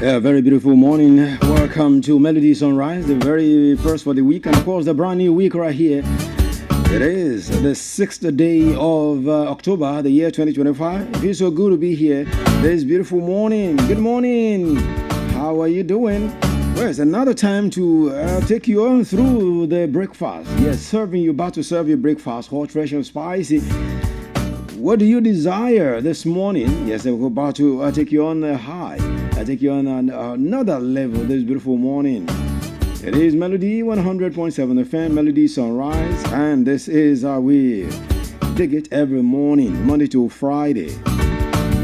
A very beautiful morning. Welcome to Melody Sunrise, the very first for the week, and of course, the brand new week right here. It is the 6th day of October, the year 2025. It feels so good to be here this beautiful morning. Good morning. How are you doing? Well, it's another time to take you on through the breakfast. Yes, serving you, about to serve your breakfast, hot, fresh, and spicy. What do you desire this morning? Yes, we're about to take you on the high. I take you on another level this beautiful morning. It is Melody 100.7 FM, Melody Sunrise, and this is how we dig it every morning, Monday to Friday.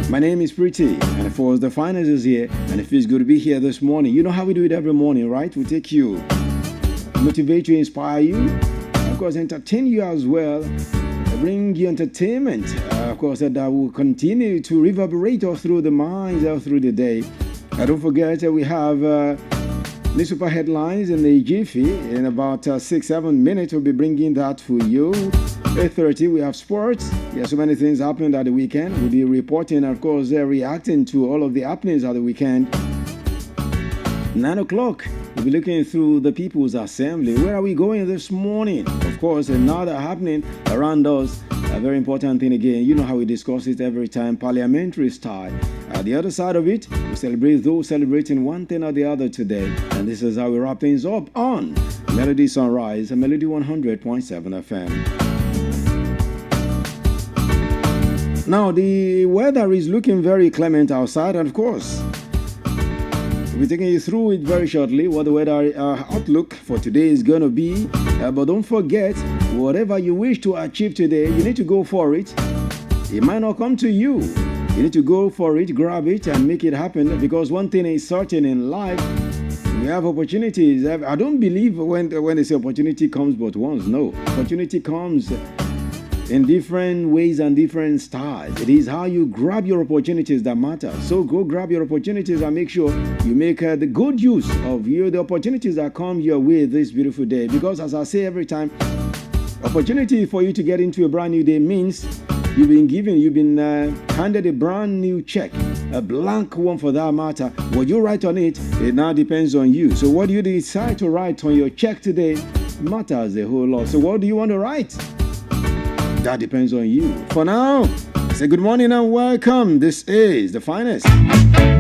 My name is Pretty, and of course the finance is here, and it feels good to be here this morning. You know how we do it every morning, right? We take you, motivate you, inspire you, of course entertain you as well, bring you entertainment, of course, that will continue to reverberate all through the minds, all through the day. Don't forget, we have the super headlines in the Jiffy. In about 6-7 minutes, we'll be bringing that for you. 8:30, we have sports. Yeah, so many things happened at the weekend. We'll be reporting, of course, reacting to all of the happenings at the weekend. 9 o'clock, we'll be looking through the People's Assembly. Where are we going this morning? Of course, another happening around us. A very important thing again. You know how we discuss it every time, parliamentary style. At the other side of it, we celebrate those celebrating one thing or the other today. And this is how we wrap things up on Melody Sunrise and Melody 100.7 FM. Now, the weather is looking very clement outside, and of course, we'll be taking you through it very shortly, what the weather outlook for today is going to be. But don't forget, whatever you wish to achieve today, you need to go for it. It might not come to you. You need to go for it, grab it, and make it happen. Because one thing is certain in life, we have opportunities. I don't believe when they say opportunity comes but once. No, opportunity comes in different ways and different styles. It is how you grab your opportunities that matter. So go grab your opportunities and make sure you make the good use of the opportunities that come your way this beautiful day. Because as I say every time, opportunity for you to get into a brand new day means you've been handed a brand new check, a blank one for that matter. What you write on it, it now depends on you. So what do you decide to write on your check today matters a whole lot. So what do you want to write? That depends on you. For now, say good morning and welcome. This is the finest. Good morning,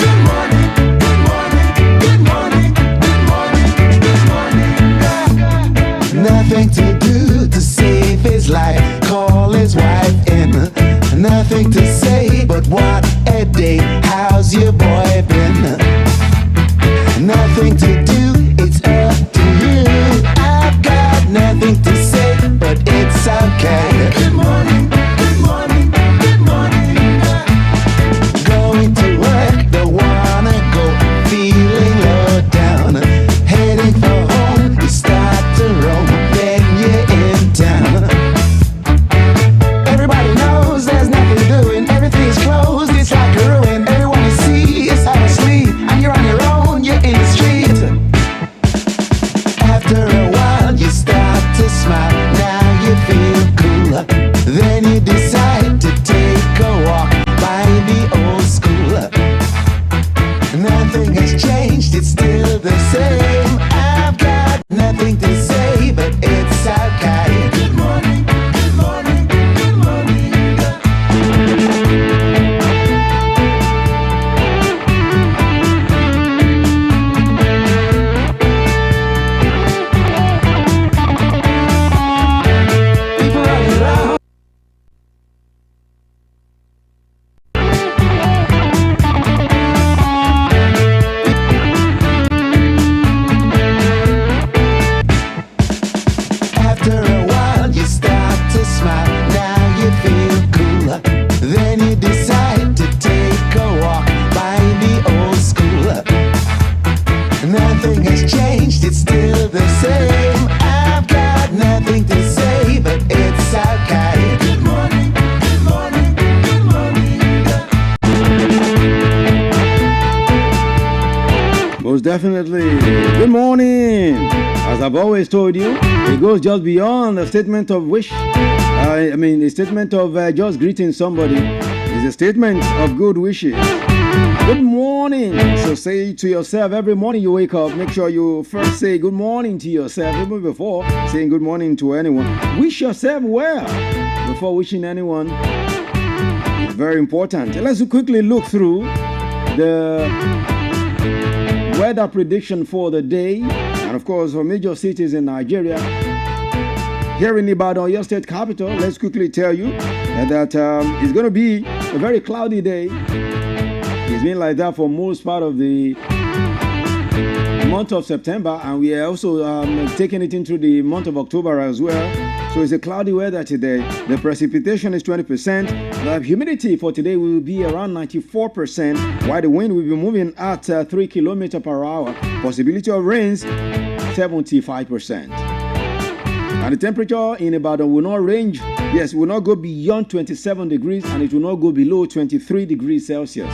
good morning, good morning, good morning, good morning. Nothing to do to save his life. Call his wife in. Nothing to say but what a day. How's your boy been? Nothing to do, it's up to you. I've got nothing to say, but it's okay. Good morning, good morning, good morning. Going to work, don't wanna go. Feeling low down, heading for home. You start to roam, then you're in town. Everybody knows there's nothing doing. Everything's closed, it's like a ruin. Everyone you see is half asleep, and you're on your own, you're in the street. After a while you start to smile, now you feel cooler. Then you decide to take a walk by the old school. Nothing has changed, it's still the same. I've got nothing to say, but it's okay. Good morning, good morning, good morning. People running around. After a while you start to smile, now you feel cooler. Then you decide to take a walk by the old school. Nothing has changed, it's still the same. I've got nothing to say, but it's okay. Good morning, good morning, good morning. Most definitely. Good morning. As I've always told you, it goes just beyond a statement of wish. A statement of just greeting somebody. It's a statement of good wishes. Good morning. So say to yourself every morning you wake up, make sure you first say good morning to yourself, even before saying good morning to anyone. Wish yourself well before wishing anyone. It's very important. Let's quickly look through the weather prediction for the day, and of course for major cities in Nigeria. Here in Ibadan, your state capital, let's quickly tell you that it's going to be a very cloudy day. It's been like that for most part of the month of September, and we are also taking it into the month of October as well. So it's a cloudy weather today. The precipitation is 20%. The humidity for today will be around 94%, while the wind will be moving at 3 kilometers per hour. Possibility of rains, 75%. And the temperature in Ibadan will not range, will not go beyond 27 degrees, and it will not go below 23 degrees Celsius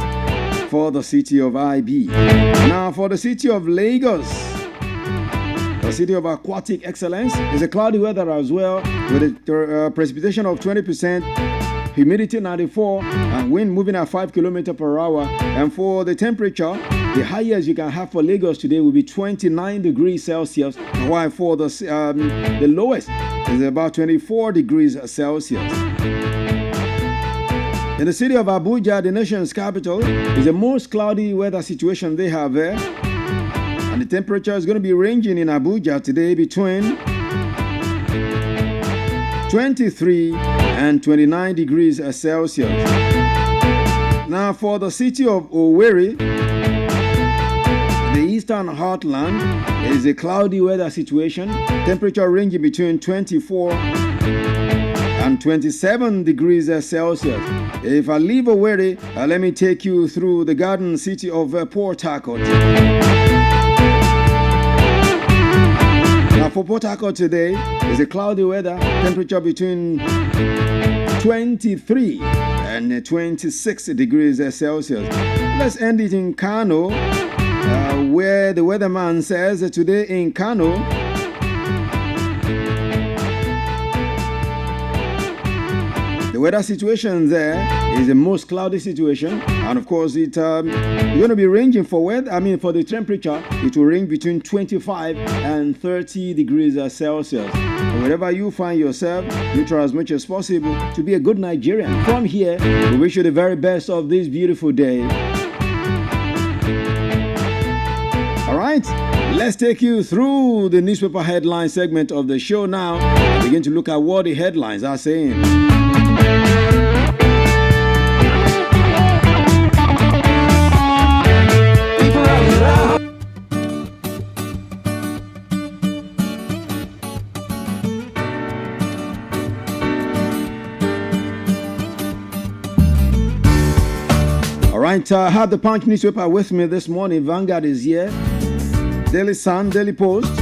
for the city of IB. Now for the city of Lagos, the city of aquatic excellence, is a cloudy weather as well, with a precipitation of 20%, humidity 94%, and wind moving at 5 kilometers per hour. And for the temperature, the highest you can have for Lagos today will be 29 degrees Celsius, while for the lowest is about 24 degrees Celsius. In the city of Abuja, the nation's capital, is the most cloudy weather situation they have there. And the temperature is going to be ranging in Abuja today between 23 and 29 degrees Celsius. Now for the city of Owerri, the eastern heartland, is a cloudy weather situation. Temperature ranging between 24 and 27 degrees Celsius. If I leave Owerri, let me take you through the garden city of Port Harcourt. Now for Port Harcourt today, is a cloudy weather, temperature between 23 and 26 degrees Celsius. Let's end it in Kano, where the weatherman says that today in Kano, the weather situation there is the most cloudy situation, and of course it's going to be ranging for for the temperature. It will range between 25 and 30 degrees Celsius. So wherever you find yourself, you try as much as possible to be a good Nigerian. From here, we wish you the very best of this beautiful day. All right, let's take you through the newspaper headline segment of the show now. Begin to look at what the headlines are saying. All right, I have the Punch newspaper with me this morning. Vanguard is here. Daily Sun, Daily Post,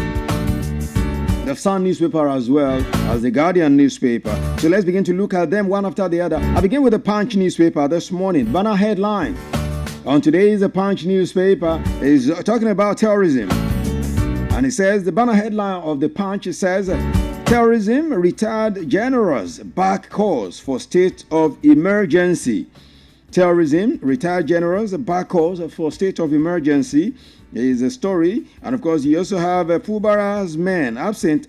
the Sun newspaper, as well as the Guardian newspaper. So let's begin to look at them one after the other. I begin with the Punch newspaper this morning. Banner headline on today's Punch newspaper is talking about terrorism. And it says, the banner headline of the Punch says, terrorism, retired generals back calls for state of emergency. Terrorism, retired generals back calls for state of emergency is a story. And of course, you also have Fubara's men absent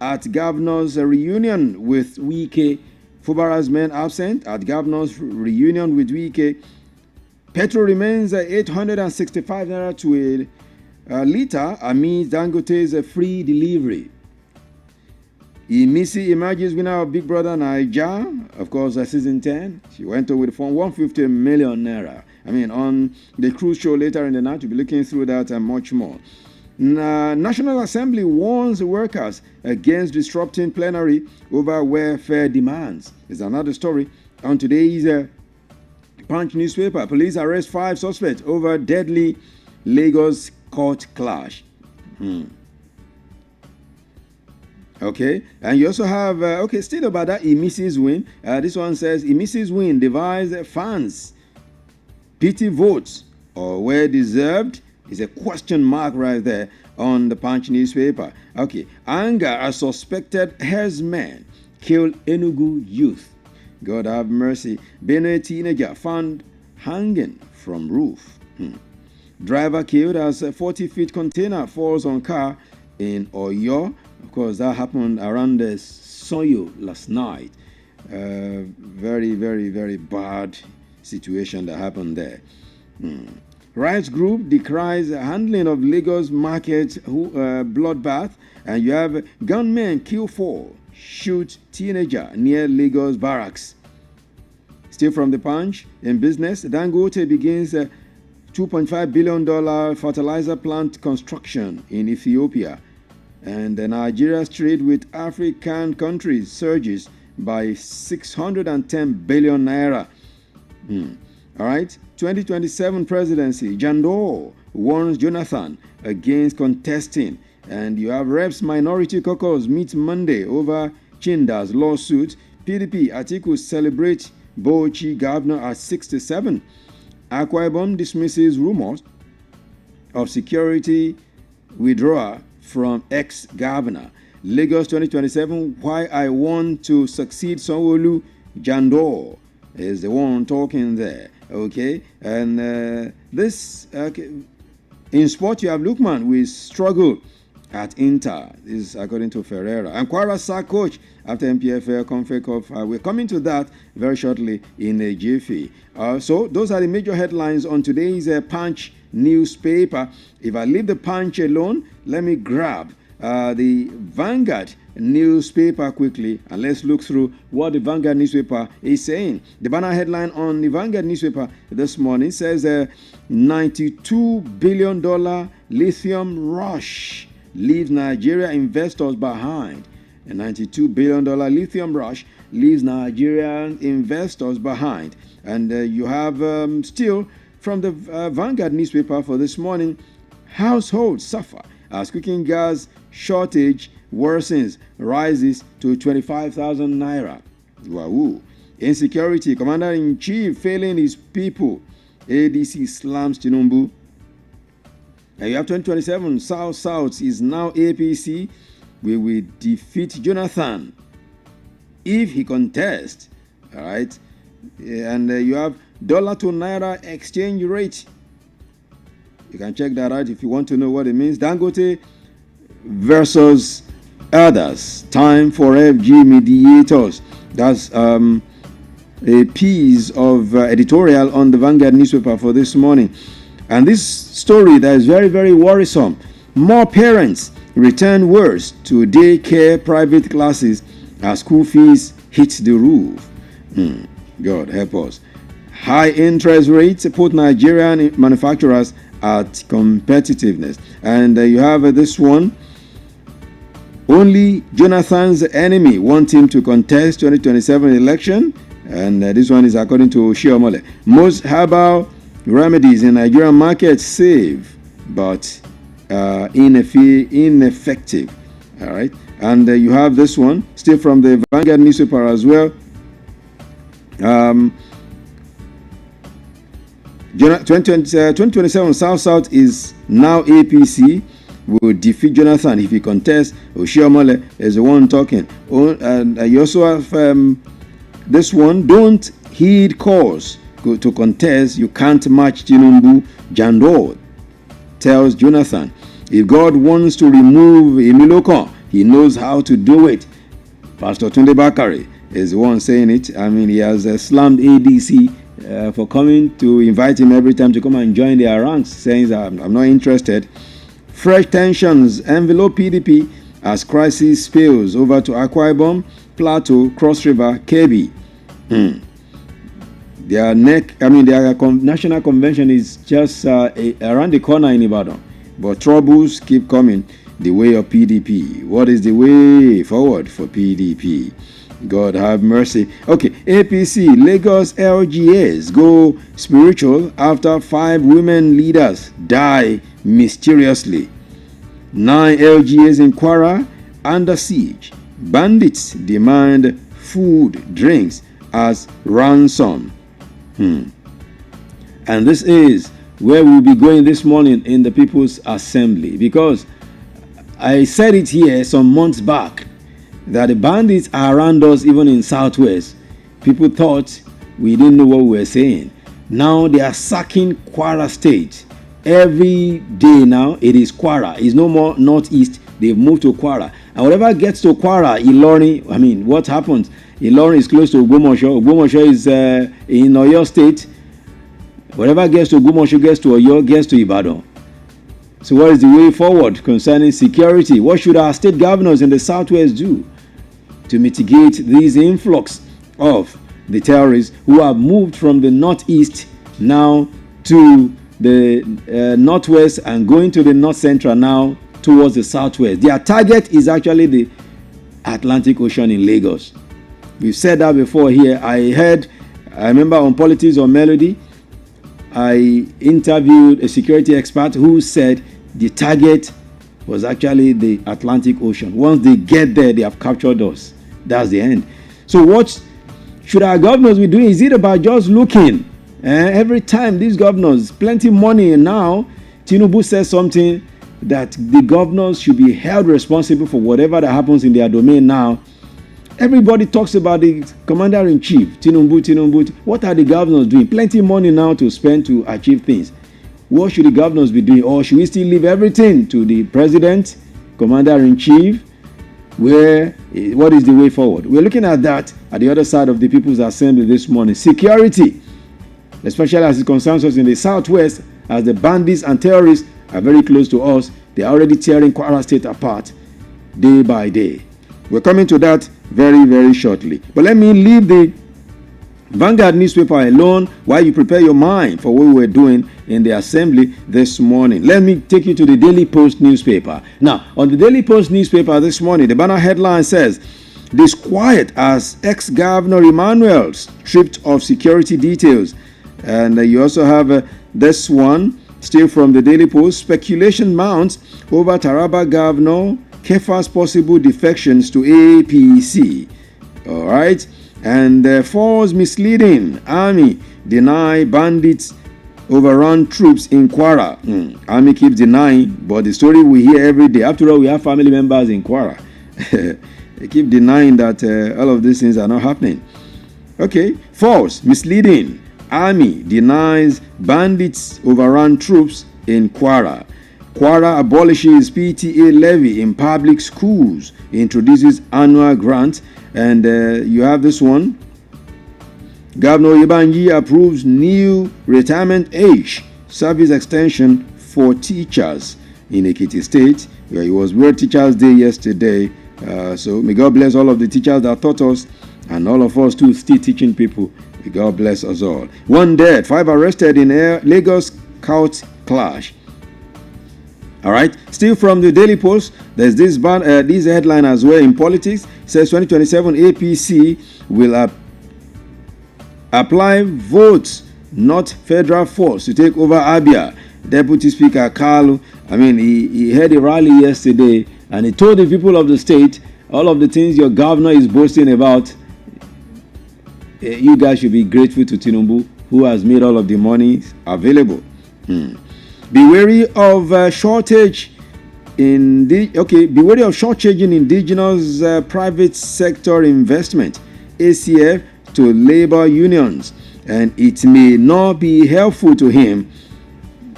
at governor's reunion with Wike. Fubara's men absent at governor's reunion with Wike. Petrol remains 865 naira to a litre amid Dangote's free delivery. Imisi emerges winner of Big Brother Naija, of course, season 10. She went over with 150 million naira. On the cruise show later in the night, we'll be looking through that and much more. National Assembly warns workers against disrupting plenary over welfare demands. Is another story on today's Punch newspaper. Police arrest 5 suspects over deadly Lagos court clash. Okay, and you also have, still about that Imisi's win. This one says, Imisi's win divides fans. Pity votes or were deserved is a question mark right there on the Punch newspaper. Okay, anger at suspected herdsmen killed Enugu youth. God have mercy. Benue teenager found hanging from roof. Driver killed as a 40-feet container falls on car in Oyo. Of course, that happened around the Soyo last night. Very, very, very bad situation that happened there. Rights group decries handling of Lagos market bloodbath, and you have gunmen kill 4, shoot teenager near Lagos barracks. Still from the Punch, in business, Dangote begins a $2.5 billion fertilizer plant construction in Ethiopia. And Nigeria's trade with African countries surges by 610 billion naira. All right, 2027 presidency, Jandor warns Jonathan against contesting. And you have Reps Minority Caucus meet Monday over Chinda's lawsuit. PDP, Atiku celebrate Bauchi governor at 67. Akwa Ibom dismisses rumors of security withdrawal from ex-governor. Lagos 2027, why I want to succeed Sanwo-Olu. Jandor is the one talking there. Okay, and in sport, you have Lukman with struggle at Inter. This is according to Ferreira. And Kwara sack coach after MPFL Conflict of. We're coming to that very shortly in a jiffy. So those are the major headlines on today's Punch newspaper. If I leave the Punch alone, let me grab the Vanguard newspaper quickly, and let's look through what the Vanguard newspaper is saying. The banner headline on the Vanguard newspaper this morning says $92 billion lithium rush leaves Nigeria investors behind. A $92 billion lithium rush leaves Nigerian investors behind. And you have still from the Vanguard newspaper for this morning, households suffer as cooking gas shortage worsens, rises to 25,000 naira. Wow. Insecurity, Commander-in-Chief failing his people. ADC slams Tinubu. And you have 2027, South is now APC. We will defeat Jonathan if he contests. All right. And you have dollar to naira exchange rate. You can check that out if you want to know what it means. Dangote versus others. Time for FG mediators. That's a piece of editorial on the Vanguard newspaper for this morning. And this story that is very, very worrisome. More parents return worse to daycare private classes as school fees hit the roof. God help us. High interest rates put Nigerian manufacturers at competitiveness. And you have this one. Only Jonathan's enemy want him to contest 2027 election. And this one is according to Shiomole. Most herbal remedies in Nigerian markets save, but ineffective. All right. And you have this one, still from the Vanguard newspaper as well. 2027 South is now APC. Will defeat Jonathan if he contests. Oshiomole is the one talking. And you also have this one. Don't heed calls to contest. You can't match Tinubu. Jandor tells Jonathan, if God wants to remove Emiloko, he knows how to do it. Pastor Tunde Bakare is the one saying it. I mean, he has slammed ADC for coming to invite him every time to come and join their ranks, saying that I'm not interested. Fresh tensions envelope PDP as crisis spills over to Akwa Ibom, Plateau, Cross River, Kebbi. Their national convention is just around the corner in Ibadan. But troubles keep coming the way of PDP. What is the way forward for PDP? God have mercy. Okay, APC, Lagos LGAs go spiritual after 5 women leaders die mysteriously. 9 LGAs in Kwara under siege. Bandits demand food, drinks as ransom. And this is where we'll be going this morning in the People's Assembly, because I said it here some months back that the bandits are around us even in Southwest. People thought we didn't know what we were saying. Now they are sacking Kwara State. Every day now it is Kwara. It's no more Northeast. They've moved to Kwara. And whatever gets to Kwara, Ilorin, I mean, what happens? Ilorin is close to Ogbomoso. Ogbomoso is in Oyo State. Whatever gets to Ogbomoso gets to Oyo, gets to Ibadan. So what is the way forward concerning security? What should our state governors in the Southwest do to mitigate this influx of the terrorists who have moved from the Northeast now to the Northwest and going to the North Central now towards the Southwest? Their target is actually the Atlantic Ocean in Lagos. We've said that before here. I remember on Politics on Melody, I interviewed a security expert who said the target was actually the Atlantic Ocean. Once they get there, they have captured us. That's the end. So what should our governors be doing? Is it about just looking? Every time these governors, plenty money, and now Tinubu says something that the governors should be held responsible for whatever that happens in their domain now. Everybody talks about the commander-in-chief, Tinubu. What are the governors doing? Plenty money now to spend to achieve things. What should the governors be doing? Or should we still leave everything to the president, commander-in-chief? What is the way forward? We're looking at that at the other side of the People's Assembly this morning. Security, especially as it concerns us in the Southwest, as the bandits and terrorists are very close to us. They are already tearing Kwara State apart day by day. We're coming to that very, very shortly. But let me leave the Vanguard newspaper alone while you prepare your mind for what we were doing in the assembly this morning. Let me take you to the Daily Post newspaper. Now, on the Daily Post newspaper this morning, the banner headline says, "Disquiet as ex-governor Emmanuel stripped of security details." And you also have this one, still from the Daily Post. "Speculation mounts over Taraba Governor Kefa's possible defections to APC." All right. And false misleading. Army deny bandits overrun troops in Kwara. Army keeps denying, but the story we hear every day. After all, we have family members in Kwara. They keep denying that all of these things are not happening. Okay. False, misleading. Army denies bandits overrun troops in Kwara. Kwara abolishes PTA levy in public schools, introduces annual grant. And you have this one. Governor Ibanji approves new retirement age service extension for teachers in Ekiti State. It was World Teachers Day yesterday. So may God bless all of the teachers that taught us and all of us too still teaching people. May God bless us all. 1 dead, 5 arrested in Lagos Court clash. All right. Still from the Daily Post, there's this headline as well in politics. It says 2027 APC will apply votes, not federal force, to take over Abia. Deputy Speaker Kalu, he had a rally yesterday and he told the people of the state, all of the things your governor is boasting about, you guys should be grateful to Tinubu, who has made all of the money available. Be wary of shortage in be wary of shortchanging indigenous private sector investment. ACF to labor unions, and it may not be helpful to him.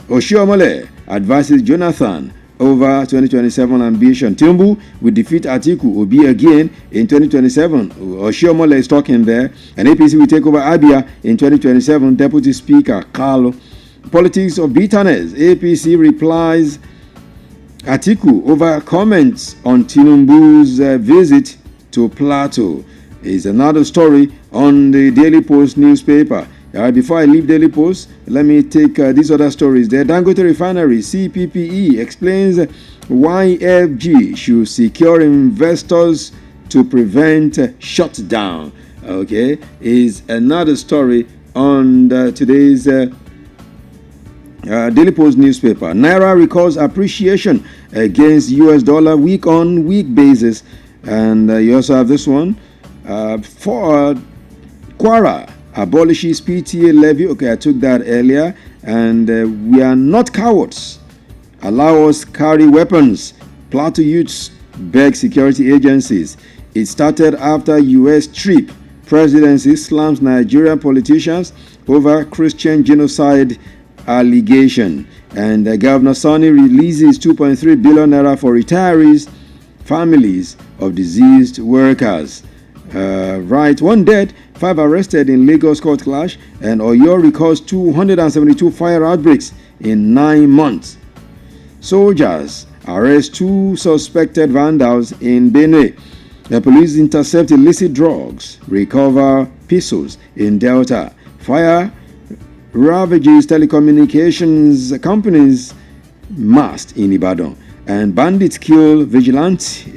Oshiomhole advises Jonathan over 2027 ambition. Tinubu will defeat Atiku Obi again in 2027. Oshiomhole is talking there, and APC will take over Abia in 2027. Deputy Speaker Kalu. Politics of bitterness. APC replies Atiku over comments on Tinubu's visit to Plateau. Is another story on the Daily Post newspaper. Before I leave Daily Post, let me take these other stories. The Dangote Refinery, CPPE, explains why FG should secure investors to prevent shutdown. Okay, is another story on today's Daily Post newspaper. Naira records appreciation against US dollar week on week basis. And you also have this one. For Kwara abolishes PTA levy. Okay, I took that earlier. And we are not cowards. Allow us carry weapons. Plateau youths beg security agencies. It started after US trip presidency slams Nigerian politicians over Christian genocide allegation. And Governor Sani releases 2.3 billion naira for retirees, families of deceased workers. Right, 1 dead, 5 arrested in Lagos court clash, and Oyo records 272 fire outbreaks in 9 months. Soldiers arrest 2 suspected vandals in Benue. The police intercept illicit drugs, recover pistols in Delta. Fire ravages telecommunications companies mast in Ibadan. And bandits kill vigilante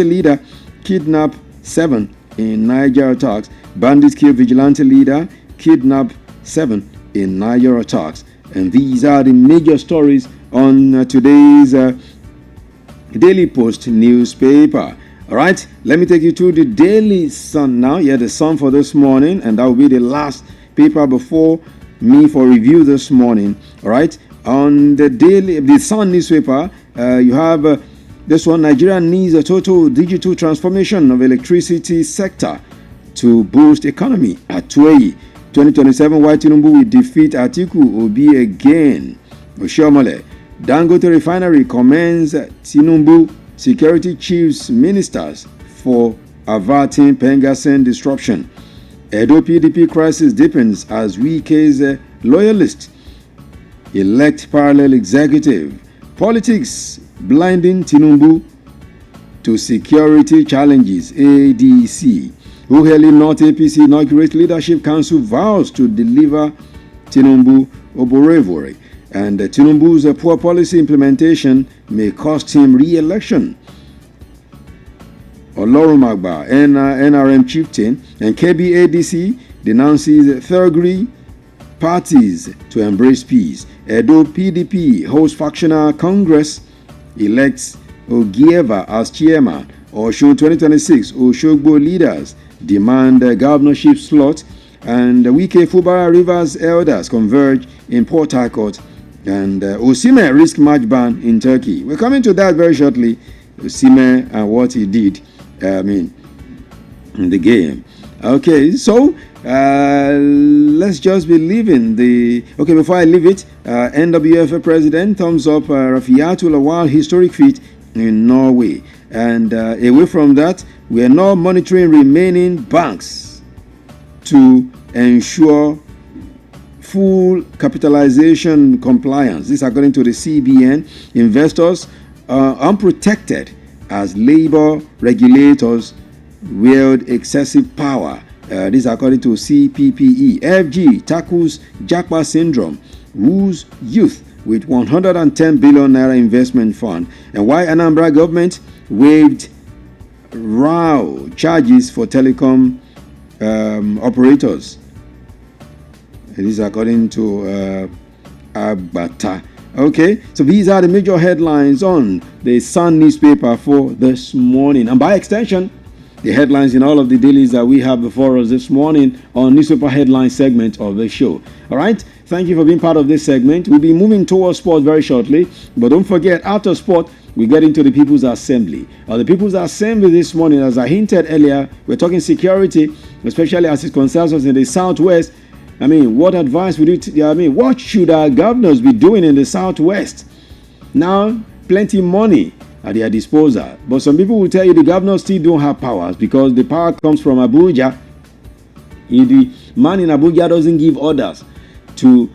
leader, kidnap 7 in Niger attacks. Bandits kill vigilante leader, kidnap 7 in Niger attacks. And these are the major stories on today's Daily Post newspaper. All right, let me take you to the Daily Sun now. Yeah, the Sun for this morning, and that will be the last paper before me for review this morning. All right, on the Sun newspaper, you have this one: Nigeria needs a total digital transformation of electricity sector to boost economy. At 2027, Why Tinubu will defeat Atiku Obi again. Oshiomhole. Dangote Refinery commends Tinubu security chiefs ministers for averting Pengassen disruption. Edo PDP crisis deepens as Wike's loyalists elect parallel executive. Politics blinding Tinubu to security challenges. ADC. Uheli North APC inaugurate leadership council vows to deliver Tinubu Oborevore. And Tinubu's poor policy implementation may cost him re-election. Olorunmagba, NRM chieftain, and KBADC denounces thuggery parties to embrace peace. Edo PDP holds factional congress, elects Ogieva as chairman. Osho 2026, Oshogbo leaders demand a governorship slot. And Wike Fubara Rivers elders converge in Port Harcourt. And Osimhen risk match ban in Turkey. We're coming to that very shortly. Osimhen and what he did, in the game. Okay, so let's just be leaving the. Okay, before I leave it, NWF president thumbs up Rafiatou Lawal historic feat in Norway. And away from that, we are now monitoring remaining banks to ensure full capitalization compliance. This according to the CBN. Investors are unprotected as labor regulators wield excessive power. This according to CPPE. FG tackles Japa syndrome, woos youth with 110 billion naira investment fund. And why Anambra government waived RAW charges for telecom operators. It is according to Agbata. Okay, so these are the major headlines on the Sun newspaper for this morning. And by extension, the headlines in all of the dailies that we have before us this morning on newspaper headline segment of the show. All right, thank you for being part of this segment. We'll be moving towards sport very shortly. But don't forget, after sport, we get into the People's Assembly. The People's Assembly this morning, as I hinted earlier, we're talking security, especially as it concerns us in the Southwest. What advice would you, what should our governors be doing in the Southwest? Now, plenty money at their disposal. But some people will tell you the governors still don't have powers because the power comes from Abuja. The man in Abuja doesn't give orders to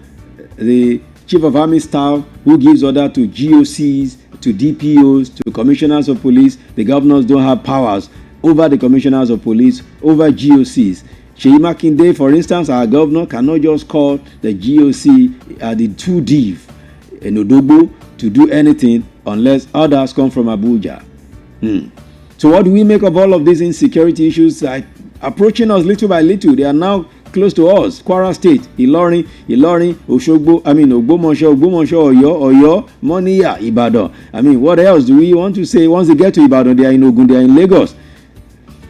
the chief of army staff, who gives order to GOCs, to DPOs, to commissioners of police. The governors don't have powers over the commissioners of police, over GOCs. Sheyi Makinde, for instance, our governor cannot just call the GOC the 2 in Odogbo to do anything unless orders come from Abuja. So what do we make of all of these insecurity issues approaching us little by little? They are now close to us. Kwara State, Ilorin, Oshogbo, Ogbomoso, Oyo, Moniya, Ibadan. What else do we want to say? Once they get to Ibadan, they are in Ogun, they are in Lagos.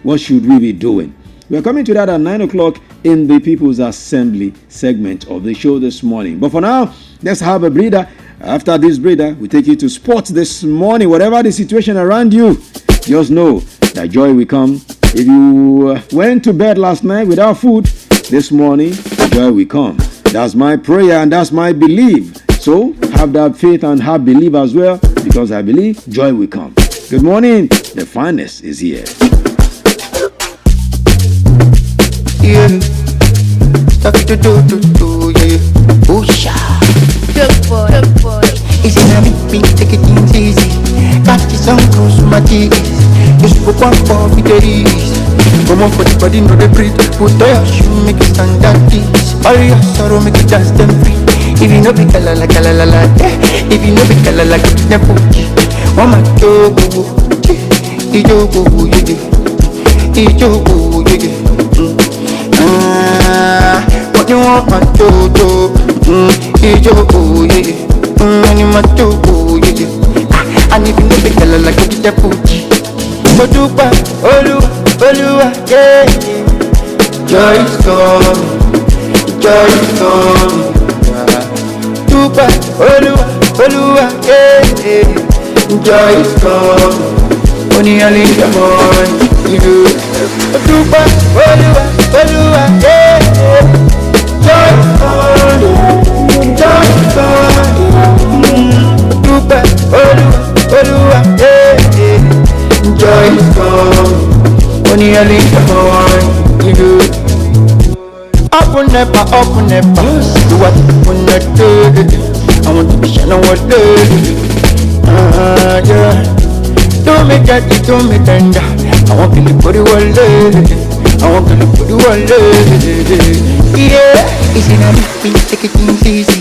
What should we be doing? We are coming to that at 9 o'clock in the People's Assembly segment of the show this morning. But for now, let's have a breather. After this breather, we take you to sports this morning. Whatever the situation around you, just know that joy will come If you went to bed last night without food, this morning, joy will come. That's my prayer and that's my belief. So have that faith and have belief as well, because I believe joy will come. Good morning. The finest is here. Yeah. Stuff to do, yeah. Oosha. Good boy. Easy now, me take it things easy. Got this on cruise my keys. You spoke one for the days. Come on for the body, no they breathe. Put on your shoe, make it stand at this. All your sorrow, make it dance them free. If you know be kalala, yeah. If you know be kalala, get it never. One man go, ijogo, what you want, my do, ijogo, my do, and if you know be kalala, get it never. Modupa, Oluwa, yeah. Joy is coming. Dupa, Oluwa, yeah. Joy is coming. Only early in the morning, you. Dupa, Oluwa, yeah. Joy is coming. Dupa, Oluwa, yeah. Joy is coming. Only early in the morning, you. Open up, do what you wanna do. I want to be shining what yeah. Don't make that, don't make tender. I want to live for the world. Yeah, easy now, me take it things easy.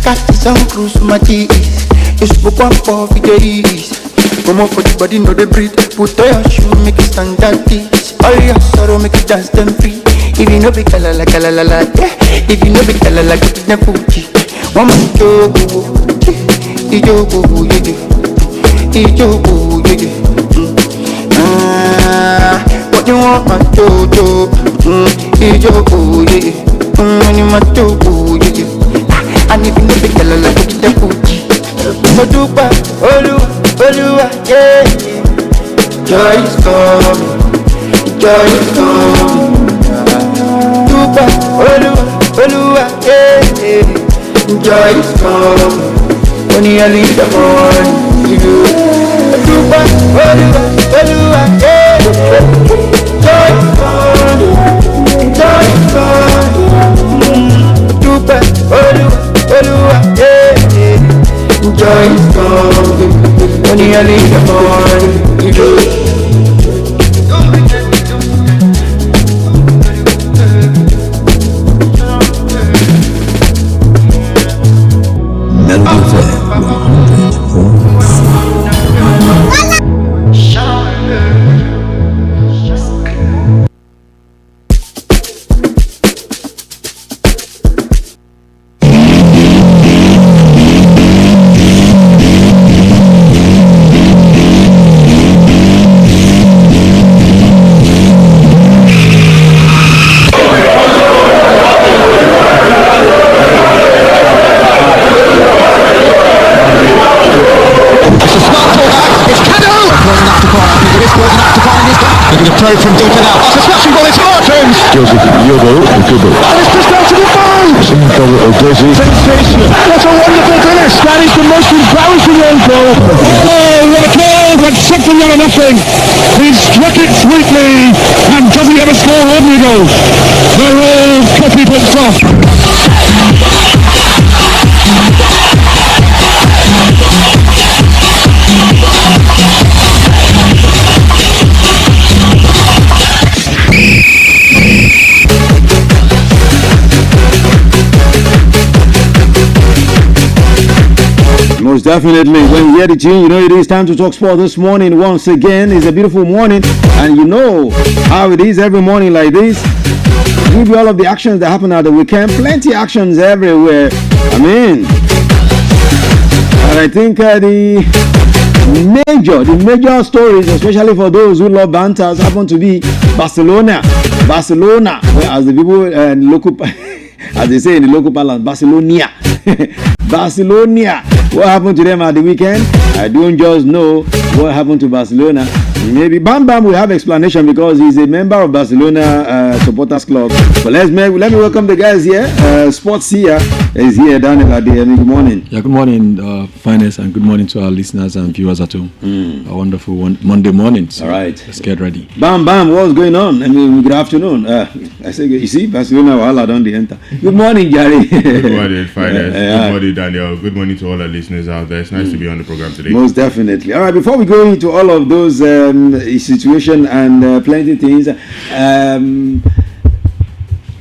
Got this on cruise my keys. You spoke one for the days. Come on for the body, no they breathe. Put on your shoe, make it stand at this. All your sorrow, make it dance them free. If you know be kalala, yeah. If you know be kalala, get it never. One man go, ijogo, what you want, my do, ijogo, my do, and if you know be kalala, get it never. Modupa, Oluwa, yeah. Joy is coming. Dupa, Oluwa, yeah. Joy is coming. Only early in the morning, you. Dupa, Oluwa, yeah. Joy is coming. Dupa, Oluwa, yeah. Joy is coming. Only early in the morning, you. Melody FM 100.4. Throw from deep and out. That's a smashing ball into Martins. Joseph Yobo. And it's pushed out to the goal. Sensational. What a wonderful finish. That is the most embarrassing own goal. Oh, what a goal. But something out of nothing. He struck it sweetly. And does he ever score ordinary goals? They're all copy-paste off. Most definitely, when you hear the tune, you know it is time to talk sport this morning. Once again, it's a beautiful morning, and you know how it is every morning like this. Give you all of the actions that happen at the weekend. Plenty actions everywhere. I mean, and I think the major stories, especially for those who love banters, happen to be Barcelona, well, as the people local, as they say in the local parlance, Barcelona. Barcelona. What happened to them at the weekend? I don't just know what happened to Barcelona, Maybe Bam Bam will have explanation because he's a member of Barcelona supporters club. But let me welcome the guys here. Sports here is here. Daniel Adeyemi, good morning. Yeah, good morning, Finest, and good morning to our listeners and viewers at home. A wonderful Monday morning. So all right, let's get ready. Bam Bam, what's going on? I mean, good afternoon. I say, you see, Barcelona, wahala don't enter. Good morning, Gary. Good morning, Finest. Good morning, Daniel. Good morning to all our listeners out there. It's nice to be on the program today. Most definitely. All right, before we go into all of those situation and plenty things,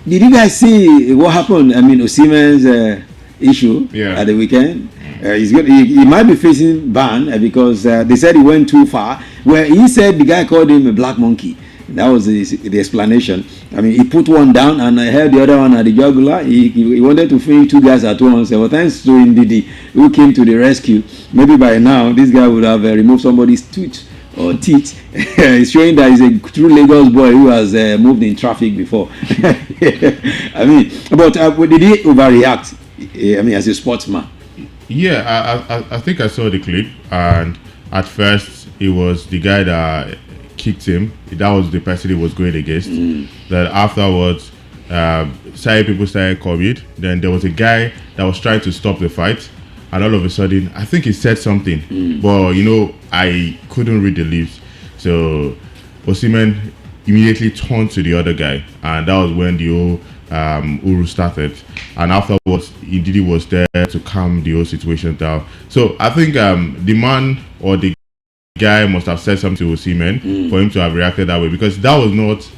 did you guys see what happened? I mean, Osimhen's issue at the weekend. He might be facing ban because they said he went too far. Where he said the guy called him a black monkey. That was the explanation. I mean, he put one down and I held the other one at the jugular. He wanted to finish two guys at once. Well, thanks to Ndidi, who came to the rescue. Maybe by now, this guy would have removed somebody's tooth or teeth. It's showing that he's a true Lagos boy who has moved in traffic before. I mean, but did he overreact? I mean, as a sportsman. Yeah, I think I saw the clip, and at first it was the guy that kicked him. That was the person he was going against. Then afterwards, people started coming. Then there was a guy that was trying to stop the fight, and all of a sudden, I think he said something, but I couldn't read the lips. So Osimhen immediately turned to the other guy, and that was when the whole Uru started. And afterwards, Ndidi was there to calm the whole situation down. So I think the man or the guy must have said something to Osimhen for him to have reacted that way, because that was not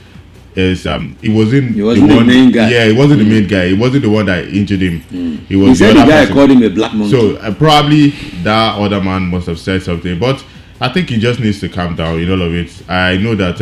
he wasn't the main guy. Yeah, he wasn't the main guy. He wasn't the one that injured him. He was the guy person. Called him a black monkey. So probably that other man must have said something, but I think he just needs to calm down in all of it. I know that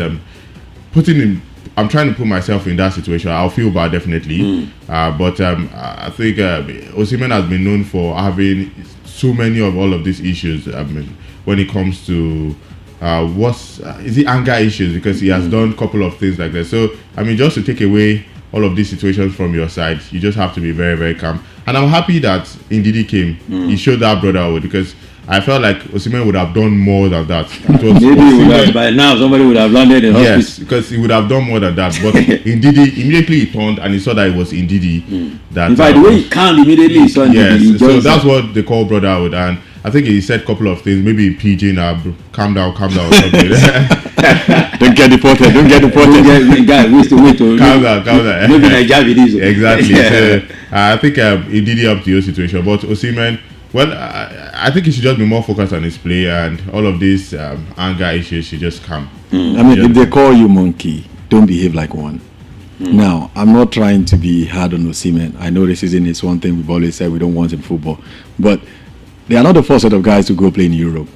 I'm trying to put myself in that situation. I'll feel bad definitely, but I think Osimhen has been known for having so many of all of these issues. I mean, when it comes to is it anger issues, because he has done a couple of things like that. So I mean, just to take away all of these situations from your side, you just have to be very, very calm. And I'm happy that Ndidi came. He showed that brotherhood, because I felt like Osimhen would have done more than that. Maybe by now somebody would have landed in hospital. Yes, because he would have done more than that. But Ndidi immediately he turned and he saw that it was Ndidi. That in fact, the way he can't immediately saw Ndidi. Yes, so that's what they call brotherhood. And I think he said a couple of things, maybe in pidgin, calm down, or something. Don't get deported. Guy, wait. Calm down. Maybe Nigeria videos. Exactly. So I think Ndidi helped the whole situation. But Osimhen, well, I think he should just be more focused on his play, and all of these anger issues should just come. I mean, if they call you monkey, don't behave like one. Now, I'm not trying to be hard on Osimhen. I know racism is one thing we've always said we don't want in football, but they are not the first set of guys to go play in Europe.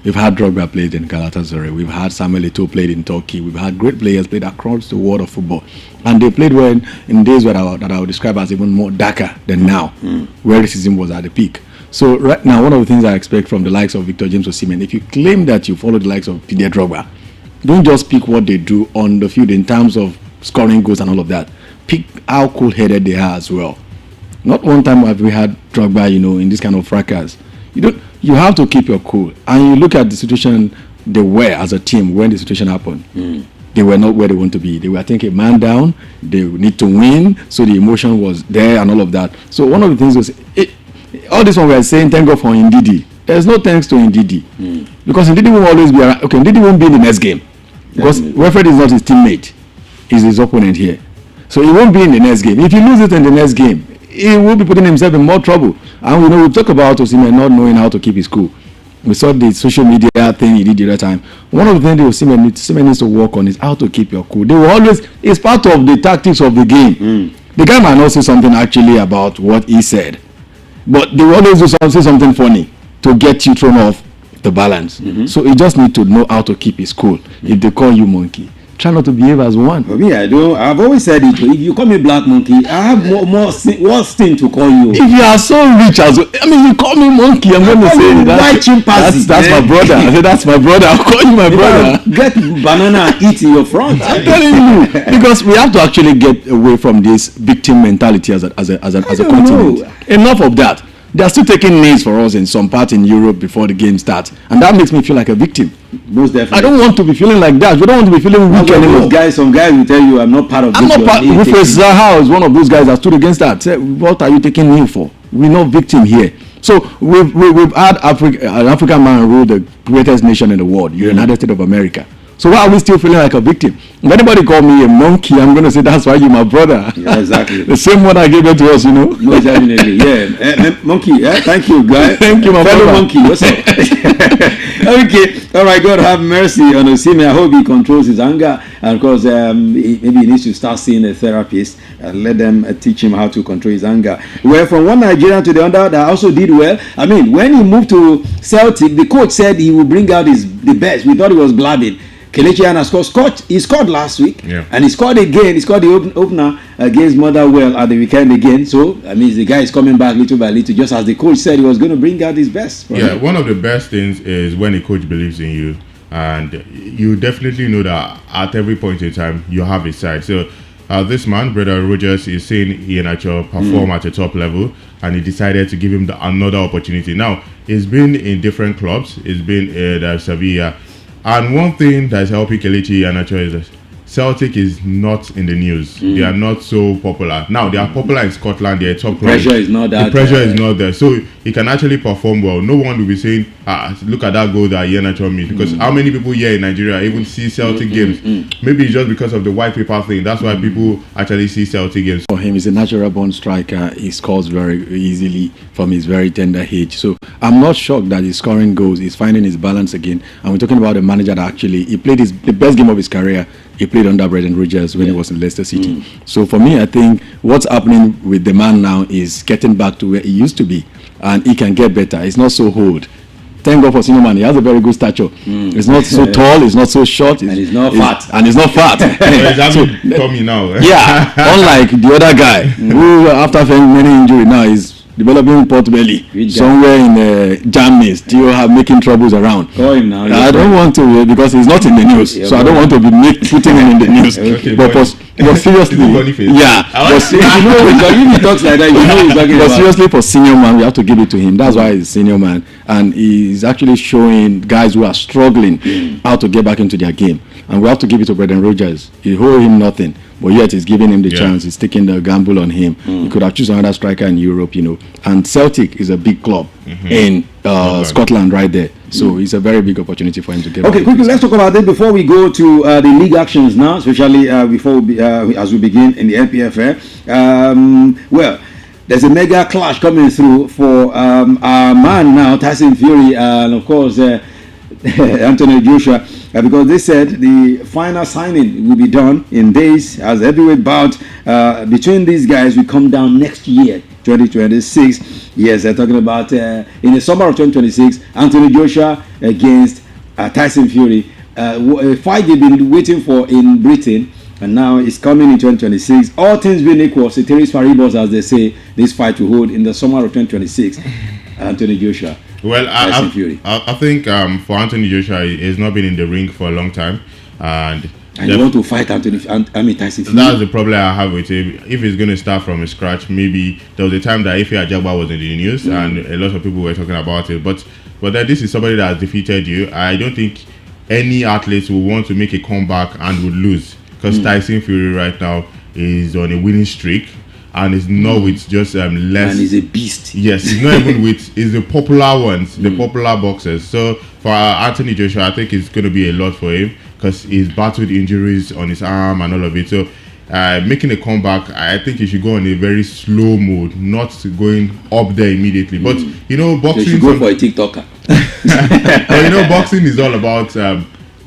We've had Drogba played in Galatasaray. We've had Samuel Eto'o played in Turkey. We've had great players played across the world of football, and they played well in days that I would describe as even more darker than now, where racism was at the peak. So right now, one of the things I expect from the likes of Victor James Osimhen, if you claim that you follow the likes of Didier Drogba, don't just pick what they do on the field in terms of scoring goals and all of that. Pick how cool-headed they are as well. Not one time have we had Drogba, in this kind of fracas. You have to keep your cool. And you look at the situation they were as a team when the situation happened. They were not where they want to be. They were, I think, a man down. They need to win. So the emotion was there and all of that. So one of the things was, all this one we are saying, thank God for Ndidi. There's no thanks to Ndidi. Because Ndidi will always be around. Okay, Ndidi won't be in the next game. Because Wilfred is not his teammate. He's his opponent here. So he won't be in the next game. If he loses in the next game, he will be putting himself in more trouble. And we talk about Osimhen not knowing how to keep his cool. We saw the social media thing he did the other time. One of the things Osimhen needs to work on is how to keep your cool. They will always, it's part of the tactics of the game. The guy might not say something actually about what he said, but they will always say something funny to get you thrown off the balance. So you just need to know how to keep his cool. If they call you monkey, try not to behave as one. For me, I've always said it. If you call me black monkey, I have worse thing to call you. If you are so rich you call me monkey, I'm going to say that's my brother. I said that's my brother. I'll call you my brother. Get banana and eat in your front. I'm telling you, because we have to actually get away from this victim mentality as a continent. Enough of that. They are still taking knees for us in some part in Europe before the game starts, and that makes me feel like a victim. Most definitely. I don't want to be feeling like that. We don't want to be feeling weak anymore. Some guys will tell you, I'm not part of I'm this. not part. Rufus Zaha is one of those guys that stood against that. Said, what are you taking knee for? We're not victim here. So we've had an African man rule the greatest nation in the world, United States of America. So why are we still feeling like a victim? If anybody call me a monkey, I'm going to say that's why you're my brother. Yeah, exactly. The same one I gave it to us, you know. No, definitely. Yeah. Monkey, thank you, guy. Thank you, my fellow brother. monkey. What's up? Okay. All right. God have mercy on Osimhen. I hope he controls his anger. And of course, maybe he needs to start seeing a therapist and let them teach him how to control his anger. Well, from one Nigerian to the other that also did well. I mean, when he moved to Celtic, the coach said he would bring out the best. We thought he was blabbing. Kelechi Iheanacho he scored last week, and he scored again. He scored the opener against Motherwell at the weekend again. So, I mean, the guy is coming back little by little, just as the coach said he was going to bring out his best. One of the best things is when a coach believes in you, and you definitely know that at every point in time, you have a side. So, this man, Brother Rogers, is seeing Iheanacho perform at a top level, and he decided to give him another opportunity. Now, he's been in different clubs. He's been at Sevilla. And one thing that's helping Kelechi Iheanacho is that Celtic is not in the news. They are not so popular. Now, they are popular in Scotland. They're top club. Pressure is not that. The pressure is not there. So, he can actually perform well. No one will be saying, look at that goal that Iheanacho made. Because how many people here in Nigeria even see Celtic games? Maybe it's just because of the white paper thing. That's why people actually see Celtic games. For him, he's a natural born striker. He scores very easily from his very tender age. So I'm not shocked that he's scoring goals. He's finding his balance again. And we're talking about a manager that actually he played the best game of his career. He played under Brendan Rodgers when he was in Leicester City. So for me, I think what's happening with the man now is getting back to where he used to be, and he can get better. He's not so old. Thank God for senior man. He has a very good stature. He's not so tall. He's not so short. And he's not fat. And he's not fat. So, Tommy now. Yeah, unlike the other guy who, after many injuries, now is developing pot belly somewhere in Germany, still making troubles around. Call him now. I don't want to because he's not in the news, so I don't want to be putting him in the news. Okay, but seriously, yeah. But if he talks like that, you know he's talking but about. Seriously, for senior man, we have to give it to him. That's why he's senior man, and he's actually showing guys who are struggling how to get back into their game. And we have to give it to Brendan Rodgers. He owe him nothing, but yet he's giving him the chance. He's taking the gamble on him. He could have chosen another striker in Europe, you know. And Celtic is a big club in Scotland right there. So it's a very big opportunity for him to get back. Okay, quickly, let's talk about this before we go to the league actions now, especially as we begin in the NPFL. Well, there's a mega clash coming through for our man now, Tyson Fury, and of course, Anthony Joshua, because they said the final signing will be done in days as heavyweight bout between these guys will come down next year, 2026. Yes, they're talking about in the summer of 2026, Anthony Joshua against Tyson Fury, a fight they've been waiting for in Britain, and now it's coming in 2026. All things being equal, ceteris paribus, as they say, this fight will hold in the summer of 2026. Anthony Joshua. Well, I think for Anthony Joshua, he's not been in the ring for a long time, and you want to fight Tyson Fury. That's the problem I have with him. If he's going to start from scratch, maybe there was a time that Ife Ajagba was in the news, and a lot of people were talking about it. But then this is somebody that has defeated you. I don't think any athlete will want to make a comeback and would lose, because Tyson Fury right now is on a winning streak. And it's not with just less. And he's a beast. Yes, it's not even with. It's the popular ones, the popular boxers. So for Anthony Joshua, I think it's going to be a lot for him because he's battled injuries on his arm and all of it. So making a comeback, I think he should go on a very slow mode, not going up there immediately. But you know, boxing. You should go for a TikToker. But you know, boxing is all about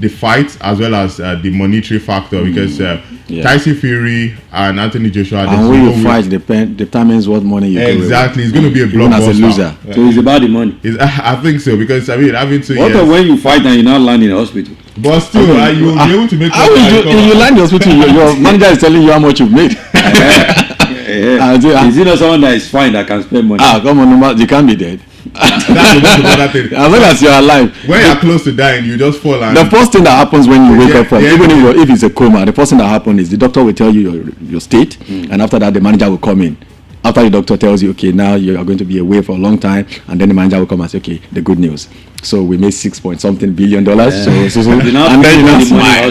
the fight as well as the monetary factor, because Tyson Fury and Anthony Joshua, and when you fight determines what money you get. Exactly, it's going to be a blockbuster. As a loser. So it's about the money. I think so, because I mean, having to. What of when you fight and you're not landing in the hospital? But still, you will be able to make. How will you land in the hospital? Your manager is telling you how much you've made. Is it not someone that is fine that can spend money? Come on, you can't be dead. That's the most important thing. As long as you're alive. When you're close to dying, you just fall. And the first thing that happens when you wake up from, even if it's a coma, the first thing that happens is the doctor will tell you your state, and after that the manager will come in. after the doctor tells you, okay, now you are going to be away for a long time, and then the manager will come and say, okay, the good news. So we made $6.something billion. And then you know, smile.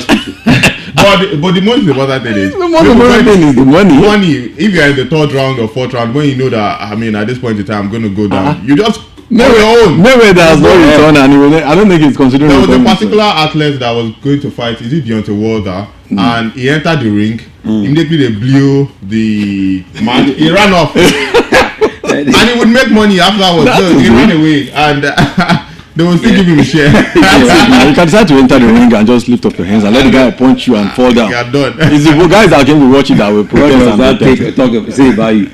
But the most important thing is the most important thing is the money. Money. If you're in the third round or fourth round, when you know that, I mean, at this point in time, I'm going to go down, you just Mayweather has no return, and I don't think it's considering. There was a particular athlete that was going to fight. Is it Deontay Wilder? And he entered the ring. Immediately they blew the match. He ran off, and he would make money afterwards. So he ran away, and they will still give him a share. You can decide to enter the ring and just lift up your hands and let the guy punch you and fall down. You're done. It's the guys that came to watch it that will protest and protest. Say about you.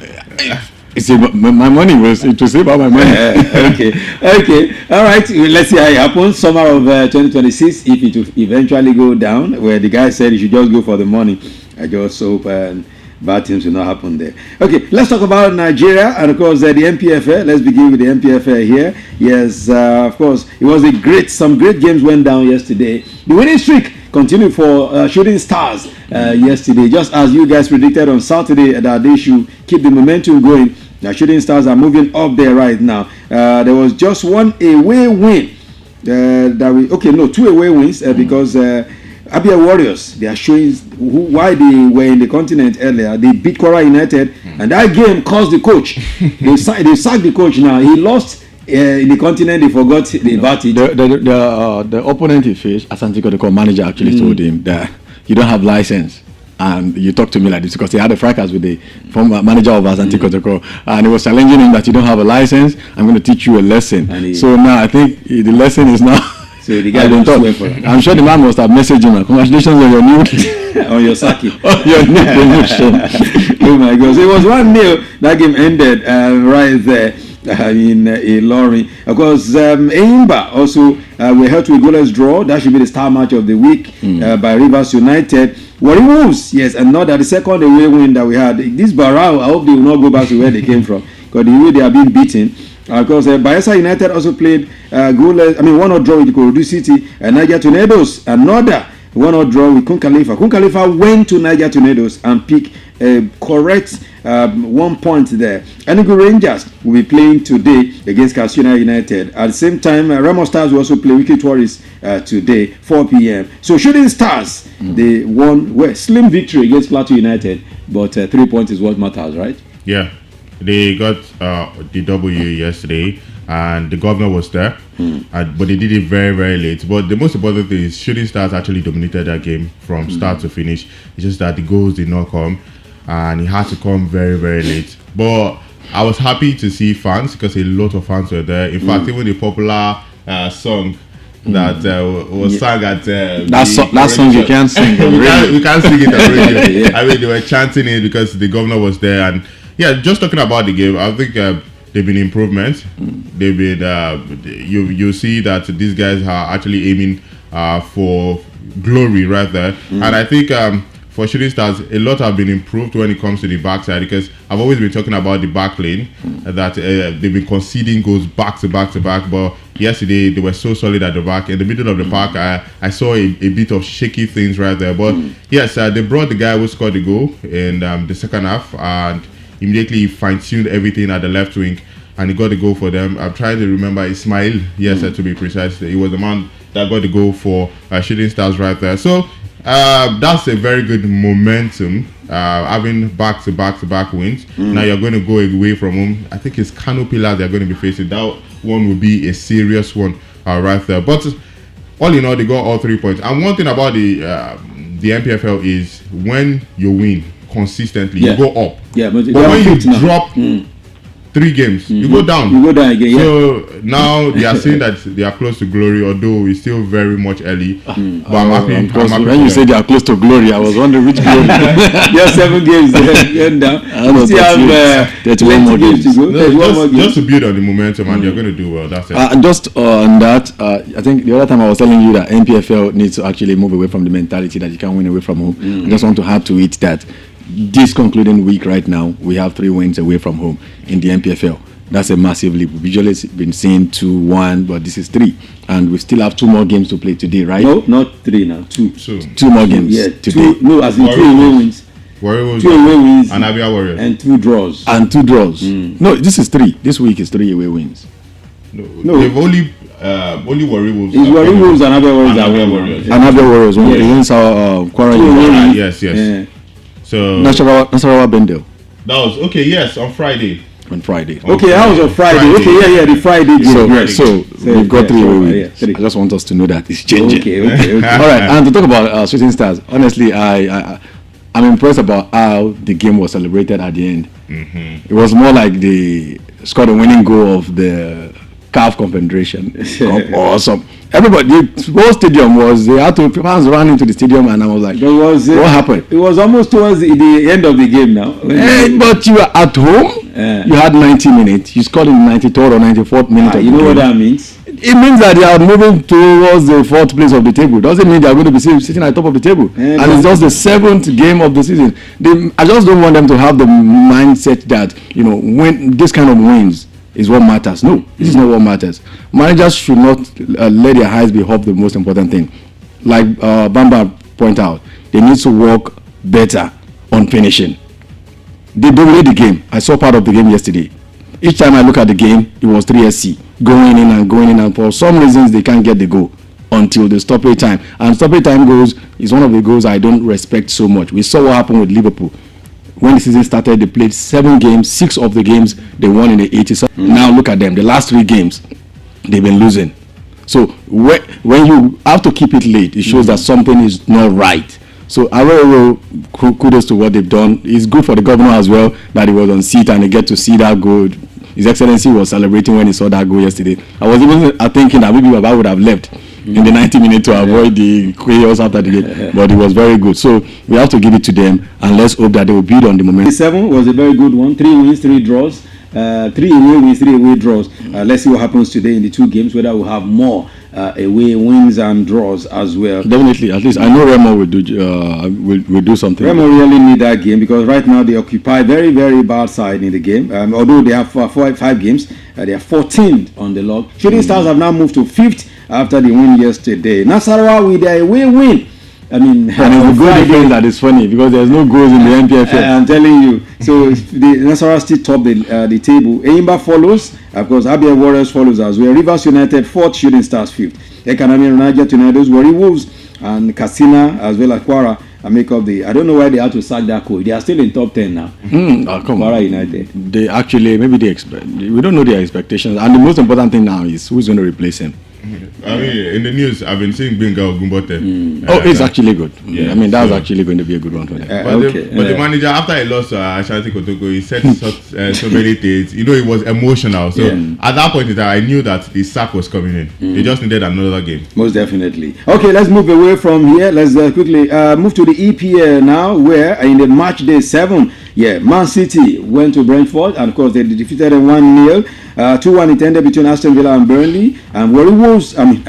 It's my money was to save out my money. Okay. All right. Let's see how it happens. Summer of 2026, if it will eventually go down, where the guy said he should just go for the money. I just hope bad things will not happen there. Okay, let's talk about Nigeria and of course the MPFL. Let's begin with the MPFL here. Yes, of course, it was some great games went down yesterday. The winning streak continued for Shooting Stars yesterday, just as you guys predicted on Saturday that they should keep the momentum going. The Shooting Stars are moving up there right now. There was just one away win two away wins because Abia Warriors, they are showing why they were in the continent earlier. They beat Kwara United, and that game caused the coach. They sacked the coach now. He lost in the continent. They forgot the advantage. The opponent he faced, Asante Kotoko manager actually told him that you don't have license. And you talk to me like this because he had a fracas with the former manager of Asante Kotoko, and he was challenging him that you don't have a license. I'm going to teach you a lesson. So now I think the lesson is now. So the guy don't swear for him. I'm sure the man must have messaged him. Congratulations on your new on your sacking. On your new promotion. Oh my God! So it was 1-0. That game ended right there in Ilorin. Of course, Eimba also were held to a goalless draw. That should be the star match of the week by Rivers United. Warri Wolves, yes, and not that the second away win that we had. This Barao, I hope they will not go back to where they came from because the way they are being beaten. Of course, Bayelsa United also played goalless. 1-0 draw with Ikorodu City, and Niger Tornadoes, another 1-0 draw with Kun Khalifa. Kun Khalifa went to Niger Tornadoes and picked a correct 1 point there. Enugu Rangers will be playing today against Katsina United. At the same time, Remo Stars will also play Wiki Tourists today, 4 p.m. So Shooting Stars, they won slim victory against Plateau United, but 3 points is what matters, right? Yeah. They got the W yesterday, and the governor was there, but they did it very, very late. But the most important thing is Shooting Stars actually dominated that game from start to finish. It's just that the goals did not come, and it had to come very, very late. But I was happy to see fans because a lot of fans were there. In fact, even the popular song that was sung at that song you can't sing. we can't sing it at radio. I mean, they were chanting it because the governor was there. And yeah, just talking about the game, I think they've been improvements. They've been you see that these guys are actually aiming for glory right there. And I think for Shooting Stars, a lot have been improved when it comes to the backside, because I've always been talking about the back lane, that they've been conceding goals back to back to back, but yesterday they were so solid at the back. In the middle of the park, I saw a bit of shaky things right there, but yes, they brought the guy who scored the goal in the second half, and immediately fine-tuned everything at the left wing, and he got the goal for them. I'm trying to remember Ismail, yes, to be precise. He was the man that got the goal for Shooting Stars right there. So that's a very good momentum, having back-to-back wins. Now you're going to go away from home. I think it's Kano Pillars they're going to be facing. That one will be a serious one right there. But all in all, they got all 3 points. And one thing about the MPFL is when you win consistently, you go up. Yeah, but when you drop 3 games, you go down. You go down again. So now they are saying that they are close to glory, although it's still very much early. But I'm happy. When you say they are close to glory, I was wondering which glory. There are 7 games going down. I still have 31 more games to go. Just to build on the momentum, and you're going to do well. That's it. Just on that, I think the other time I was telling you that MPFL needs to actually move away from the mentality that you can win away from home. I just want to add to it that this concluding week right now, we have 3 wins away from home in the MPFL. That's a massive leap. We've usually been seeing 2-1, but this is 3. And we still have 2 more games to play today, right? No, not 3 now, 2. 2 more games today. 2, no, as in 3 away wins. Warrior Wolves 2 away wins and Abia Warriors. and 2 draws. And 2 draws. No, this is 3. This week is 3 away wins. No, they've only Warrior Wolves. It's Warrior Wolves and Abia Warriors. And are Abia won. Warriors. And Abia Warriors won against our Kwara United. Yes. Yeah. So Nasarawa Bendel that was okay. Yes, on Friday. on Friday. Okay, that was on Friday. Okay, yeah, the Friday game. So we've got 3 away wins. three. I just want us to know that it's changing. Okay. All right, and to talk about Shooting Stars, honestly, I'm impressed about how the game was celebrated at the end. It was more like they scored a winning goal of the CAF Confederation Cup or some. Everybody, the whole stadium was, they had to, fans ran into the stadium, and I was like, what happened? It was almost towards the end of the game now. But you were at home, you had 90 minutes, you scored in the 93rd or 94th minute. Of you the know game. what that means? It means that they are moving towards the 4th place of the table. Doesn't mean they are going to be sitting at the top of the table. And it's just the 7th game of the season. I just don't want them to have the mindset that, when this kind of wins is what matters. No, this is not what matters. Managers should not let their eyes be off the most important thing. Like Bamba point out, they need to work better on finishing. They dominate the game. I saw part of the game yesterday. Each time I look at the game, it was 3SC going in, and for some reasons they can't get the goal until the stoppage time. And stoppage time goals is one of the goals I don't respect so much. We saw what happened with Liverpool. When the season started, they played 7 games. 6 of the games they won in the 80s. Now look at them. The last 3 games, they've been losing. So when you have to keep it late, it shows that something is not right. So kudos to what they've done. It's good for the governor as well that he was on seat and he get to see that goal. His Excellency was celebrating when he saw that goal yesterday. I was even thinking that maybe Baba would have left in the 90 minutes to avoid the chaos after the game, but it was very good. So we have to give it to them, and let's hope that they will build on the momentum. 7 was a very good one. 3 wins, 3 draws. 3 away wins, 3 away draws. Let's see what happens today in the 2 games, whether we'll have more away wins and draws as well. Definitely, at least I know Remo will do something. Remo really need that game because right now they occupy very, very bad side in the game. Although they have 5 games, they are 14th on the log. Shooting Stars have now moved to 5th after the win yesterday. Nasarawa with their away win. And it's a good game that is funny because there's no goals in the NPFL. I'm telling you. So the Nasarawa still top the table. Eimba follows. Of course, Abia Warriors follows as well. Rivers United 4th, Shooting Stars 5th. Ekanami Niger Tornadoes, Warri Wolves, and Katsina as well as Kwara make up the. I don't know why they had to sack that coach. They are still in top 10 now. Come Kwara on. United. They actually we don't know their expectations, and the most important thing now is who's going to replace him. I mean, in the news, I've been seeing Benga Ogumbote. It's actually good. Yeah, I mean, that's actually going to be a good one for them. But the manager, after he lost Ashanti Kotoko, he said so many things. It was emotional. So at that point in time, I knew that the sack was coming in. They just needed another game. Most definitely. Okay, let's move away from here. Let's quickly move to the EPL now, where in the match day 7, Man City went to Brentford, and of course they defeated them 1-0. 2-1 it ended between Aston Villa and Burnley, and Wolves Wolves and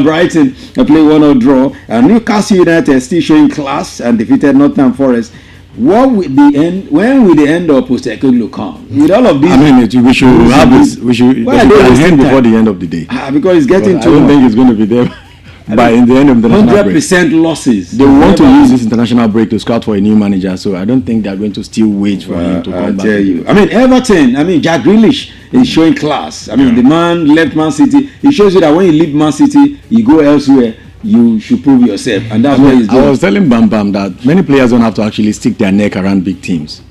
Brighton play 1-0 draw, and Newcastle United still showing class and defeated Nottingham Forest. When will the end of Postecoglou come? With all of this, I mean, we should have this. We should end before the end of the day. Because it's getting too. I don't think it's going to be there. By in the end of the international break, 100% losses. They want to use this international break to scout for a new manager, so I don't think they're going to still wait for him to come back. I tell you. I mean, Everton. I mean, Jack Grealish is showing class. I mean, the man left Man City. It shows you that when you leave Man City, you go elsewhere. You should prove yourself, and that's what he's doing. I was telling Bam Bam that many players don't have to actually stick their neck around big teams.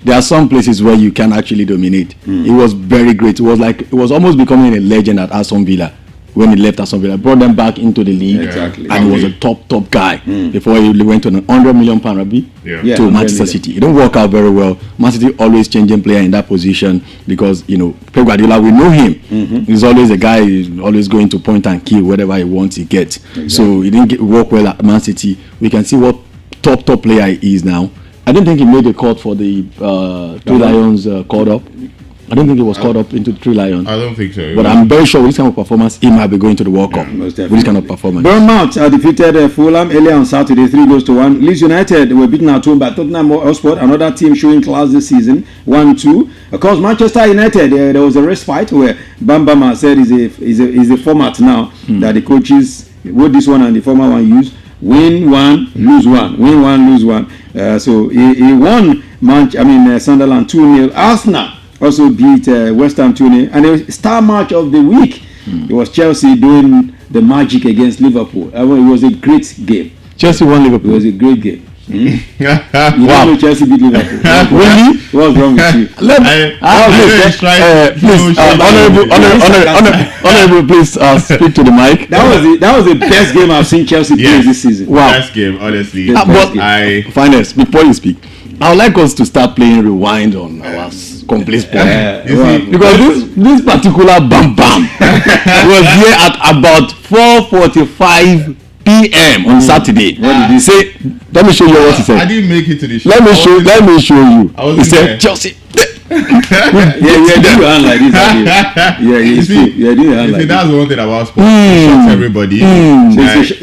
There are some places where you can actually dominate. It was very great. It was almost becoming a legend at Aston Villa. When he left Aston Villa, brought them back into the league, and he was a top guy before he went on an £100 million to Manchester City. It don't work out very well. Man City always changing player in that position because Pep Guardiola, we know him. He's always a guy who's always going to point and kill whatever he wants, he gets. So he didn't work well at Man City. We can see what top player he is now. I don't think he made a cut for the Three Lions called up. I don't think he was caught up into 3 Lions. I don't think so. But I'm very sure with this kind of performance, he might be going to the World Cup. With this kind of performance. Bournemouth defeated Fulham earlier on Saturday, 3-1. Leeds United were beaten at home by Tottenham Hotspur, another team showing class this season, 1-2. Of course, Manchester United, there was a respite where Bam Bam said is a format now that the coaches, both this one and the former one, use. win one, lose one, win one, lose one. So he won Sunderland 2-0. Arsenal also beat West Ham 2-0. And the star match of the week, it was Chelsea doing the magic against Liverpool. It was a great game. Chelsea won Liverpool. It was a great game. You Wow. know Chelsea beat Liverpool. Really? What's wrong with you? Honorable, please speak to the mic. That was the best game I've seen Chelsea play this season. Wow. Best game, honestly. The best game. Finest, before you speak, I would like us to start playing rewind on our complete sport. Because this particular bam was here at about 4:45 p.m. on Saturday. What did he say? Let me show you what he said. I didn't make it to the show. Let me show you. I wasn't He said there. Chelsea. Yeah, do your hand like this. Yeah, You see, do your hand like that's this. one thing about sports. It shocks everybody. So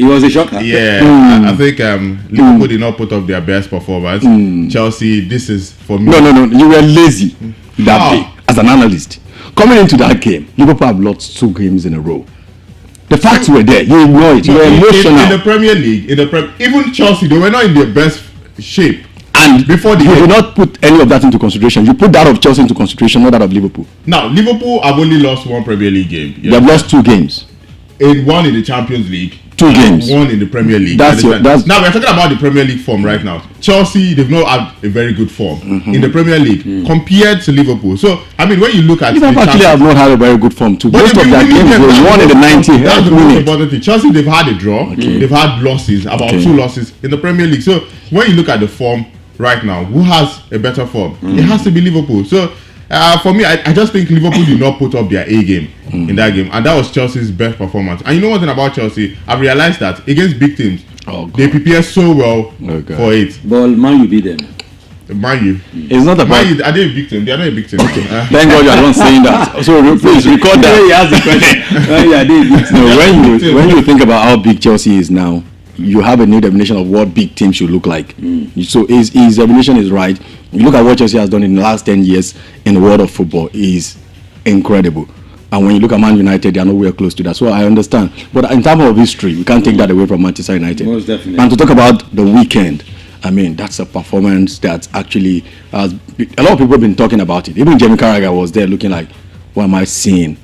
it was a shocker. Yeah, I think Liverpool did not put up their best performance. Chelsea, this is for me. No. You were lazy that How? day as an analyst. Coming into that game, Liverpool have lost 2 games in a row. The facts were there. You ignore it. You were emotional. In the Premier League, even Chelsea, they were not in their best shape. And before the you game. did not put any of that into consideration. You put that of Chelsea into consideration, not that of Liverpool. Now, Liverpool have only lost 1 Premier League game. They have lost 2 games. One in the Champions League. 2 games. 1 in the Premier League. Now we're talking about the Premier League form right now. Chelsea, they've not had a very good form in the Premier League compared to Liverpool. So, I mean, when you look at Liverpool actually have not had a very good form too. Most of their games were won in the 90th That's the most minute. important thing. Chelsea, they've had a draw. They've had losses, about 2 losses in the Premier League. So, when you look at the form right now, who has a better form? It has to be Liverpool. So, for me, I just think Liverpool did not put up their A game in that game, and that was Chelsea's best performance. And you know one thing about Chelsea, I've realized that against big teams, they prepare so well for it. But Man U beat them. Man U, It's not about. Man U, are they a big team? They are not a big team. Thank God you are not saying that. So please record that. He asked the question. No, when you think about how big Chelsea is now, you have a new definition of what big teams should look like. So his definition is right. You look at what Chelsea has done in the last 10 years in the world of football is incredible. And when you look at Man United, they are nowhere close to that. So I understand. But in terms of history, we can't take that away from Manchester United. Most definitely. And to talk about the weekend, I mean, that's a performance that actually a lot of people have been talking about it. Even Jamie Carragher was there looking like, what am I seeing?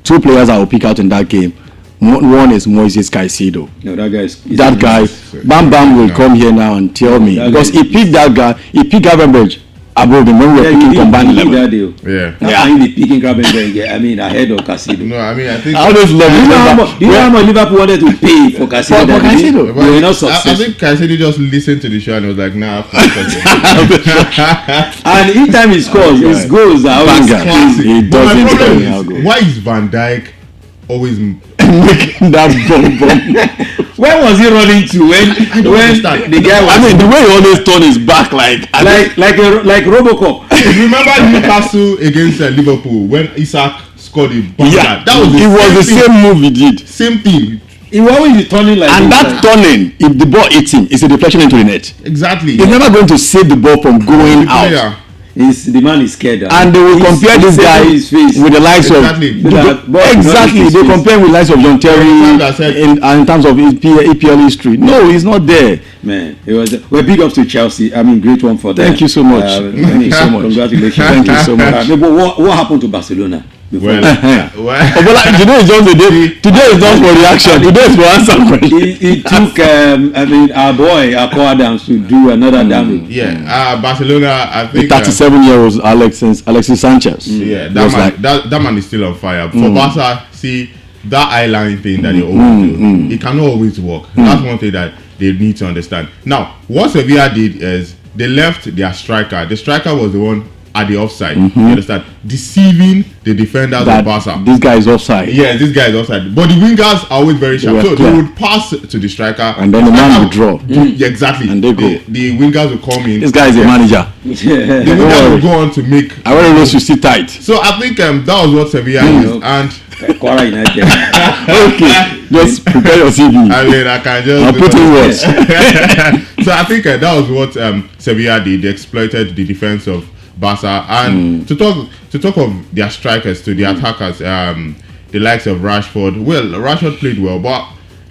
2 players I will pick out in that game. One is Moises Caicedo. No, that guy is That guy, Bam will come here now and tell me. That Because guy he picked that guy, he picked Gravenberch above him when we were picking combined 11. that deal. Yeah. How can you be picking Gravenberch? I mean, ahead of Casido. No, I mean, I think. I always love Do you know how much Liverpool wanted to pay for Casido? For Caicedo? They were not I successful. think Caicedo just listened to the show and was like, nah. And each time he scores, his goals are always Banger. Classic. He But my doesn't problem tell me how is, good. why is Van Dijk always? Making that bomb. Where was he running to when understand. the guy was I mean, the way he always turn his back like Robocop? Remember Newcastle against Liverpool when Isak scored a banger? yeah, That was it was the same move he did. Same thing. He will always be turning like And this, that turning, if the ball hits him, it's a deflection into the net. Exactly. He's never going to save the ball from going out. Yeah. the man is scared. And they will compare this guy with the likes Exactly. exactly. They compare with the likes of John Terry in terms of EPL history. No, he's not there. Man, it was big ups to Chelsea. I mean, great one for them. Thank you so much. Thank you so much. Congratulations. Thank you so much. But what happened to Barcelona? Well, Oh, but like, today is just the day. Today is not for reaction. Today is for answer question. It took our boy Akko Adams to do another damage. yeah. Barcelona, I think. 37-year-old Alexis Sanchez. Yeah, was that man is still on fire. For Barca, see that eye-line thing that they always do, it cannot always work. That's one thing that they need to understand. Now, what Sevilla did is they left their striker. The striker was the one at the offside. You understand? Deceiving the defenders of Barca. This guy is offside. Yeah, this guy is offside. But the wingers are always very sharp. So clear. they would pass to the striker. And then the man would draw. Yeah, exactly. And they go. The wingers will come in. This guy is a manager. The wingers will go on to make. I want to know you sit tight. So I think that was what Sevilla is. And Quara United. Okay, just prepare your CV. I mean, I can just. I'll put in words. So I think that was what Sevilla did. They exploited the defense of Barca. And to talk of their strikers, to the attackers, the likes of Rashford. Well, Rashford played well, but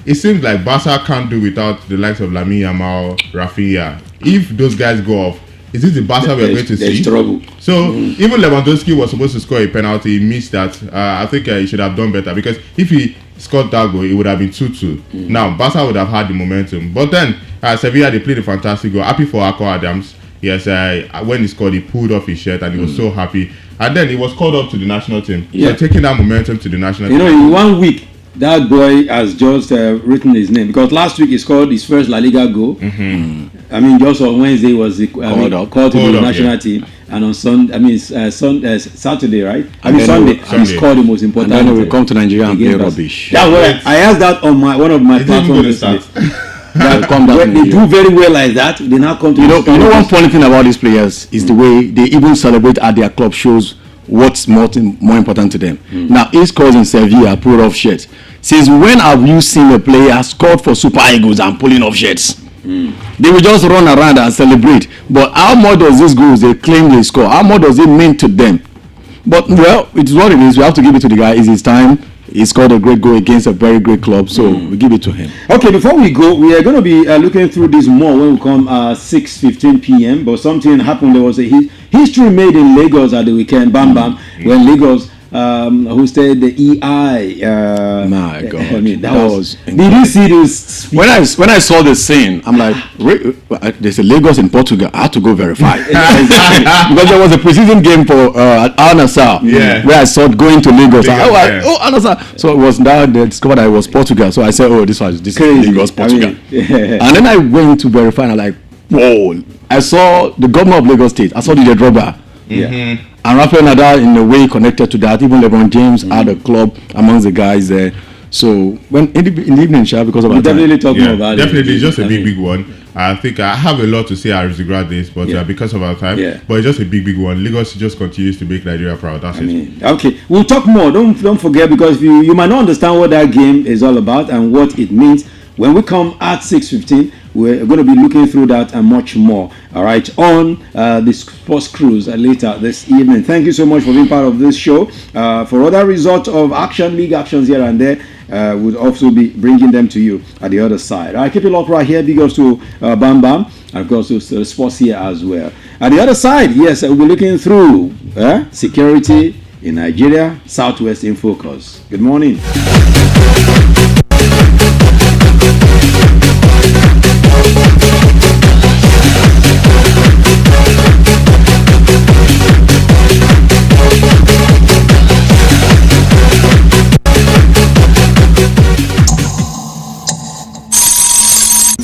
it seems like Barca can't do without the likes of Lamine Yamal, Rafinha. If those guys go off, is this the Barca we're going to see? Trouble. So even Lewandowski was supposed to score a penalty. He missed that. I think he should have done better, because if he scored that goal, it would have been 2-2. Now Barca would have had the momentum. But then Sevilla, they played a fantastic goal. Happy for Akko Adams. Yes, when he scored, he pulled off his shirt and he was so happy. And then he was called up to the national team. Yeah. So taking that momentum to the national team. In 1 week, that boy has just written his name, because last week he scored his first La Liga goal. I mean, just on Wednesday was called to the national team, and on Saturday, right? Sunday, he scored the most important. And then we come to Nigeria and play rubbish. Yeah, well, I asked that on one of my platforms. When they do very well like that, they now come to. You know one funny thing about these players is the way they even celebrate at their club shows what's more important to them. Now, he scores in Sevilla, pulled off shirts. Since when have you seen a player scored for Super Eagles and pulling off shirts? They will just run around and celebrate. But how much does these goals they claim they score? How much does it mean to them? But well, it is what it is. We have to give it to the guy. It's his time. He scored a great goal against a very great club, so we give it to him. Okay, before we go, we are going to be looking through this more when we come 6:15 p.m. But something happened. There was a history made in Lagos at the weekend. Bam, when Lagos hosted the EI. My God, I mean, that was. incredible. Did you see this? When I saw the scene, I'm like, there's a Lagos in Portugal. I had to go verify because there was a preseason game for Al Nassr, where I saw it going to Lagos. Al Nassr. So it was now they discovered that it was Portugal. So I said, this is Lagos, Portugal. And then I went to verify, and I'm like, whoa! I saw the governor of Lagos State. I saw the Drogba. And Rafael Nadal, in a way, connected to that. Even LeBron James had a club amongst the guys there. So when in the evening, because of our definitely talk more about definitely, it's just a big one. I think I have a lot to say as regards this, but because of our time, but it's just a big one. Lagos just continues to make Nigeria proud. That's it. Okay, we'll talk more. Don't forget, because you might not understand what that game is all about and what it means. When we come at 6:15, we're going to be looking through that and much more. All right, on the sports cruise later this evening. Thank you so much for being part of this show. For other results of league actions here and there, we'll also be bringing them to you at the other side. All right, keep it locked right here. Big ups to Bam Bam, and of course to sports here as well. At the other side, yes, we'll be looking through security in Nigeria, Southwest in focus. Good morning.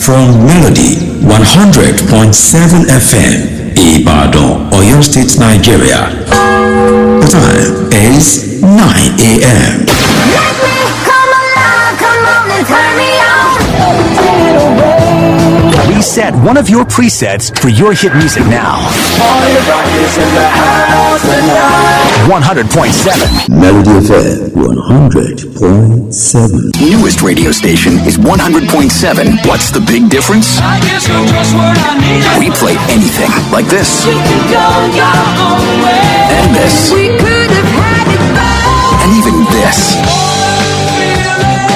From Melody 100.7 FM, Ibadan, Oyo State, Nigeria. The time is 9 a.m. Come on and turn me on. Reset one of your presets for your hit music now. 100.7 Melody FM 100.7. Newest radio station is 100.7. What's the big difference? I guess you're just what I need. We play anything like this. You can go your own way. And this. We could have had it both. And even this.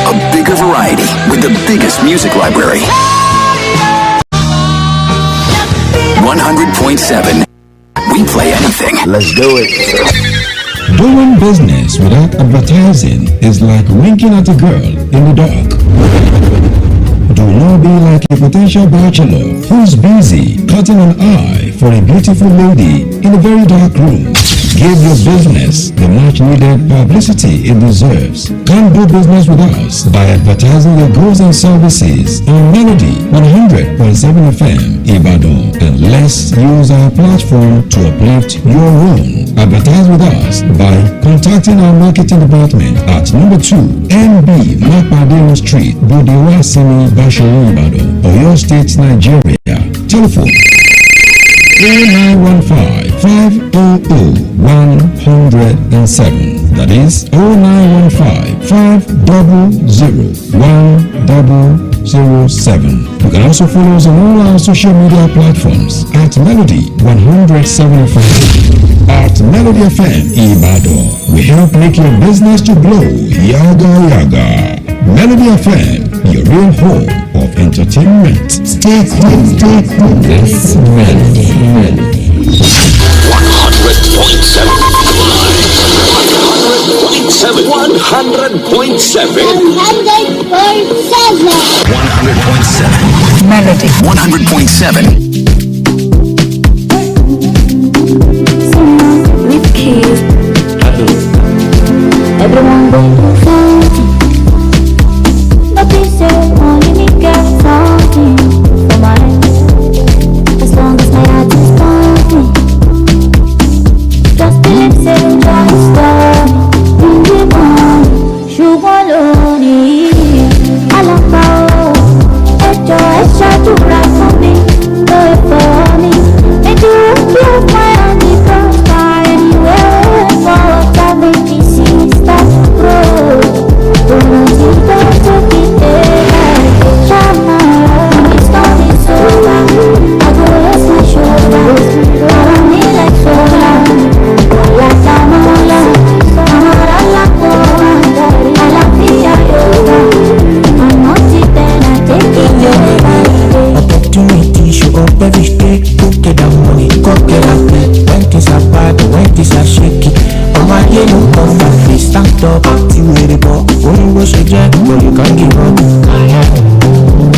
A bigger variety with the biggest music library. 100.7. We play anything. Let's do it. Doing business without advertising is like winking at a girl in the dark. Do not be like a potential bachelor who's busy cutting an eye for a beautiful lady in a very dark room. Give your business the much needed publicity it deserves. Come do business with us by advertising your goods and services on Melody 100.7 FM Ibadan, and let's use our platform to uplift your own. Advertise with us by contacting our marketing department at number 2 NB Makpadero Street, Bodewasimi, Bashoru, Ibadan, Oyo State, Nigeria. Telephone 0915-500-107. That is 0915-500-1007. You can also follow us on all our social media platforms at Melody 175. At Melody FM Ibadan, we help make your business to blow. Yaga yaga. Melody FM, your real home of entertainment. Stay cool. This Melody. 100.7. 100.7. 100.7. Melody. 100.7. With keys. Everyone going something. But they say only me get something for my head. As long as my heart is pumping. Just believe say joy is coming. In the morning, ṣùgbọ́n lónìí àlàpà o. Ẹjọ́ ẹ ṣàdúrà fún mi, ló ẹ̀fọ́ mi. Ètò òkè ọ̀pá ẹni prosper anywhere. For what I make me see start grow. Don't see that to be there. Shama, it's coming so loud. I go raise my shoulders. Follow me like solar. Like Tamola, Tamara la Koa. I love the yoga. I'm not sitting and taking yoga. Opportunity show up every day. Go get that money, go get that pay. When things are bad, when things are shaky. Oh my yeah, you come back, please stand up. Active with the ball. Only go shake jet, but you can't give up.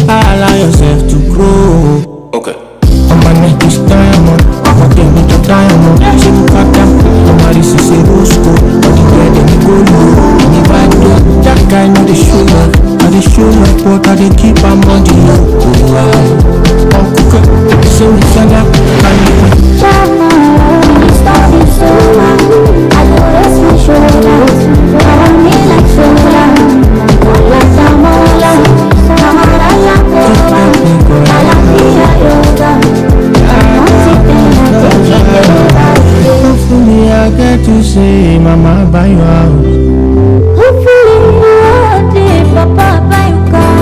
Allow yourself to grow. Okay. On my neck is diamond. I'm a thing with a diamond. See me cut down. Nobody says a rose gold. But the bread and the gold low. And if I do, that guy know the show up. I dey show up, but I dey keep my money low. I'm cooking, so we send up. Shama, it's coming so loud. I go raise my shoulders. Follow me like solar. Like Tamola, Tamara la Koa. I love the yoga. I'm not sitting and taking yoga. Hopefully I get to say, Mama, buy your house. Hopefully one day Papa buy you car.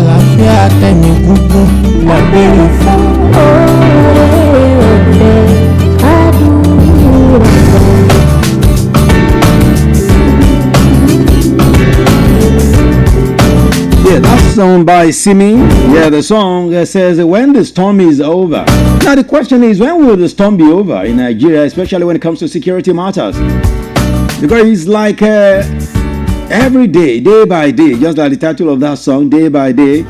Àlàáfíà tẹ̀mí gúngún lágbèrè fún. Yeah, that's song by Simi. Yeah, the song says when the storm is over. Now the question is, when will the storm be over in Nigeria, especially when it comes to security matters? Because it's like every day, day by day, just like the title of that song, day by day,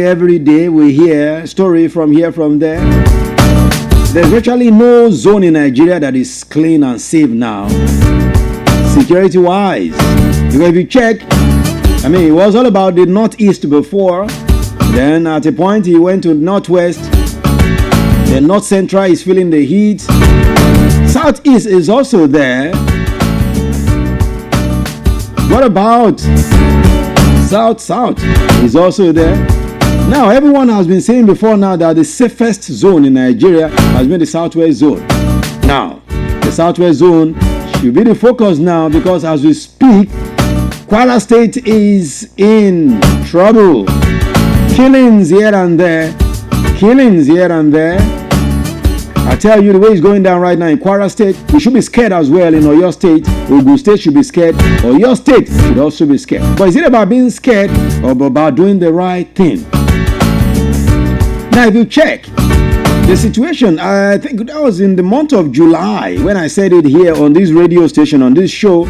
every day we hear story from here, from there. There's virtually no zone in Nigeria that is clean and safe now, security-wise. Because if you check, I mean, it was all about the northeast before. Then at a point, he went to northwest. The north central is feeling the heat. Southeast is also there. What about south is also there? Now, everyone has been saying before now that the safest zone in Nigeria has been the southwest zone. Now, the southwest zone should be the focus now, because as we speak, Kwara State is in trouble. Killings here and there. I tell you, the way it's going down right now in Kwara State, we should be scared as well. In Oyo State, Ogun State should be scared. Oyo State should also be scared. But is it about being scared or about doing the right thing? Now, if you check the situation, I think that was in the month of July when I said it here on this radio station, on this show,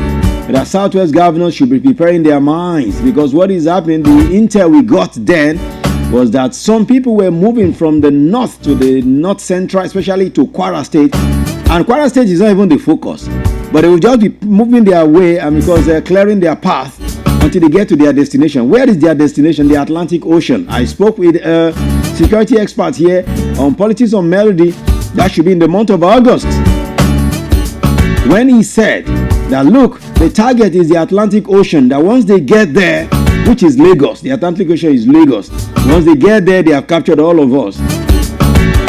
that Southwest governors should be preparing their minds, because what is happening, the intel we got then was that some people were moving from the north to the north central, especially to Kwara State, and Kwara State is not even the focus, but they will just be moving their way, and because they're clearing their path until they get to their destination. Where is their destination? The Atlantic Ocean. I spoke with a security expert here on Politics on Melody. That should be in the month of August, when he said that, look, the target is the Atlantic Ocean, that once they get there, which is Lagos, the Atlantic Ocean is Lagos, once they get there, they have captured all of us.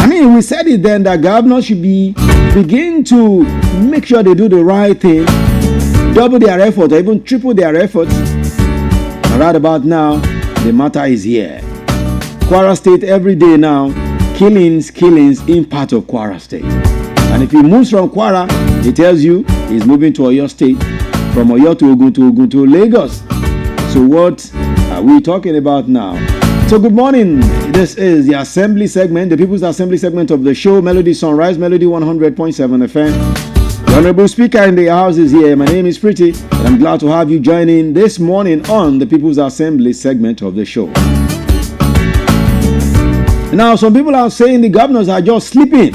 I mean, we said it then that governors should begin to make sure they do the right thing, double their efforts, or even triple their efforts. And right about now, the matter is here. Kwara State every day now, killings in part of Kwara State. And if he moves from Kwara, he tells you he's moving to Oyo State, from Oyo to Ogun to Lagos. So what are we talking about now? So good morning. This is the Assembly segment, the People's Assembly segment of the show, Melody Sunrise, Melody 100.7 FM. The Honorable Speaker in the House is here. My name is Pretty, and I'm glad to have you joining this morning on the People's Assembly segment of the show. Now, some people are saying the governors are just sleeping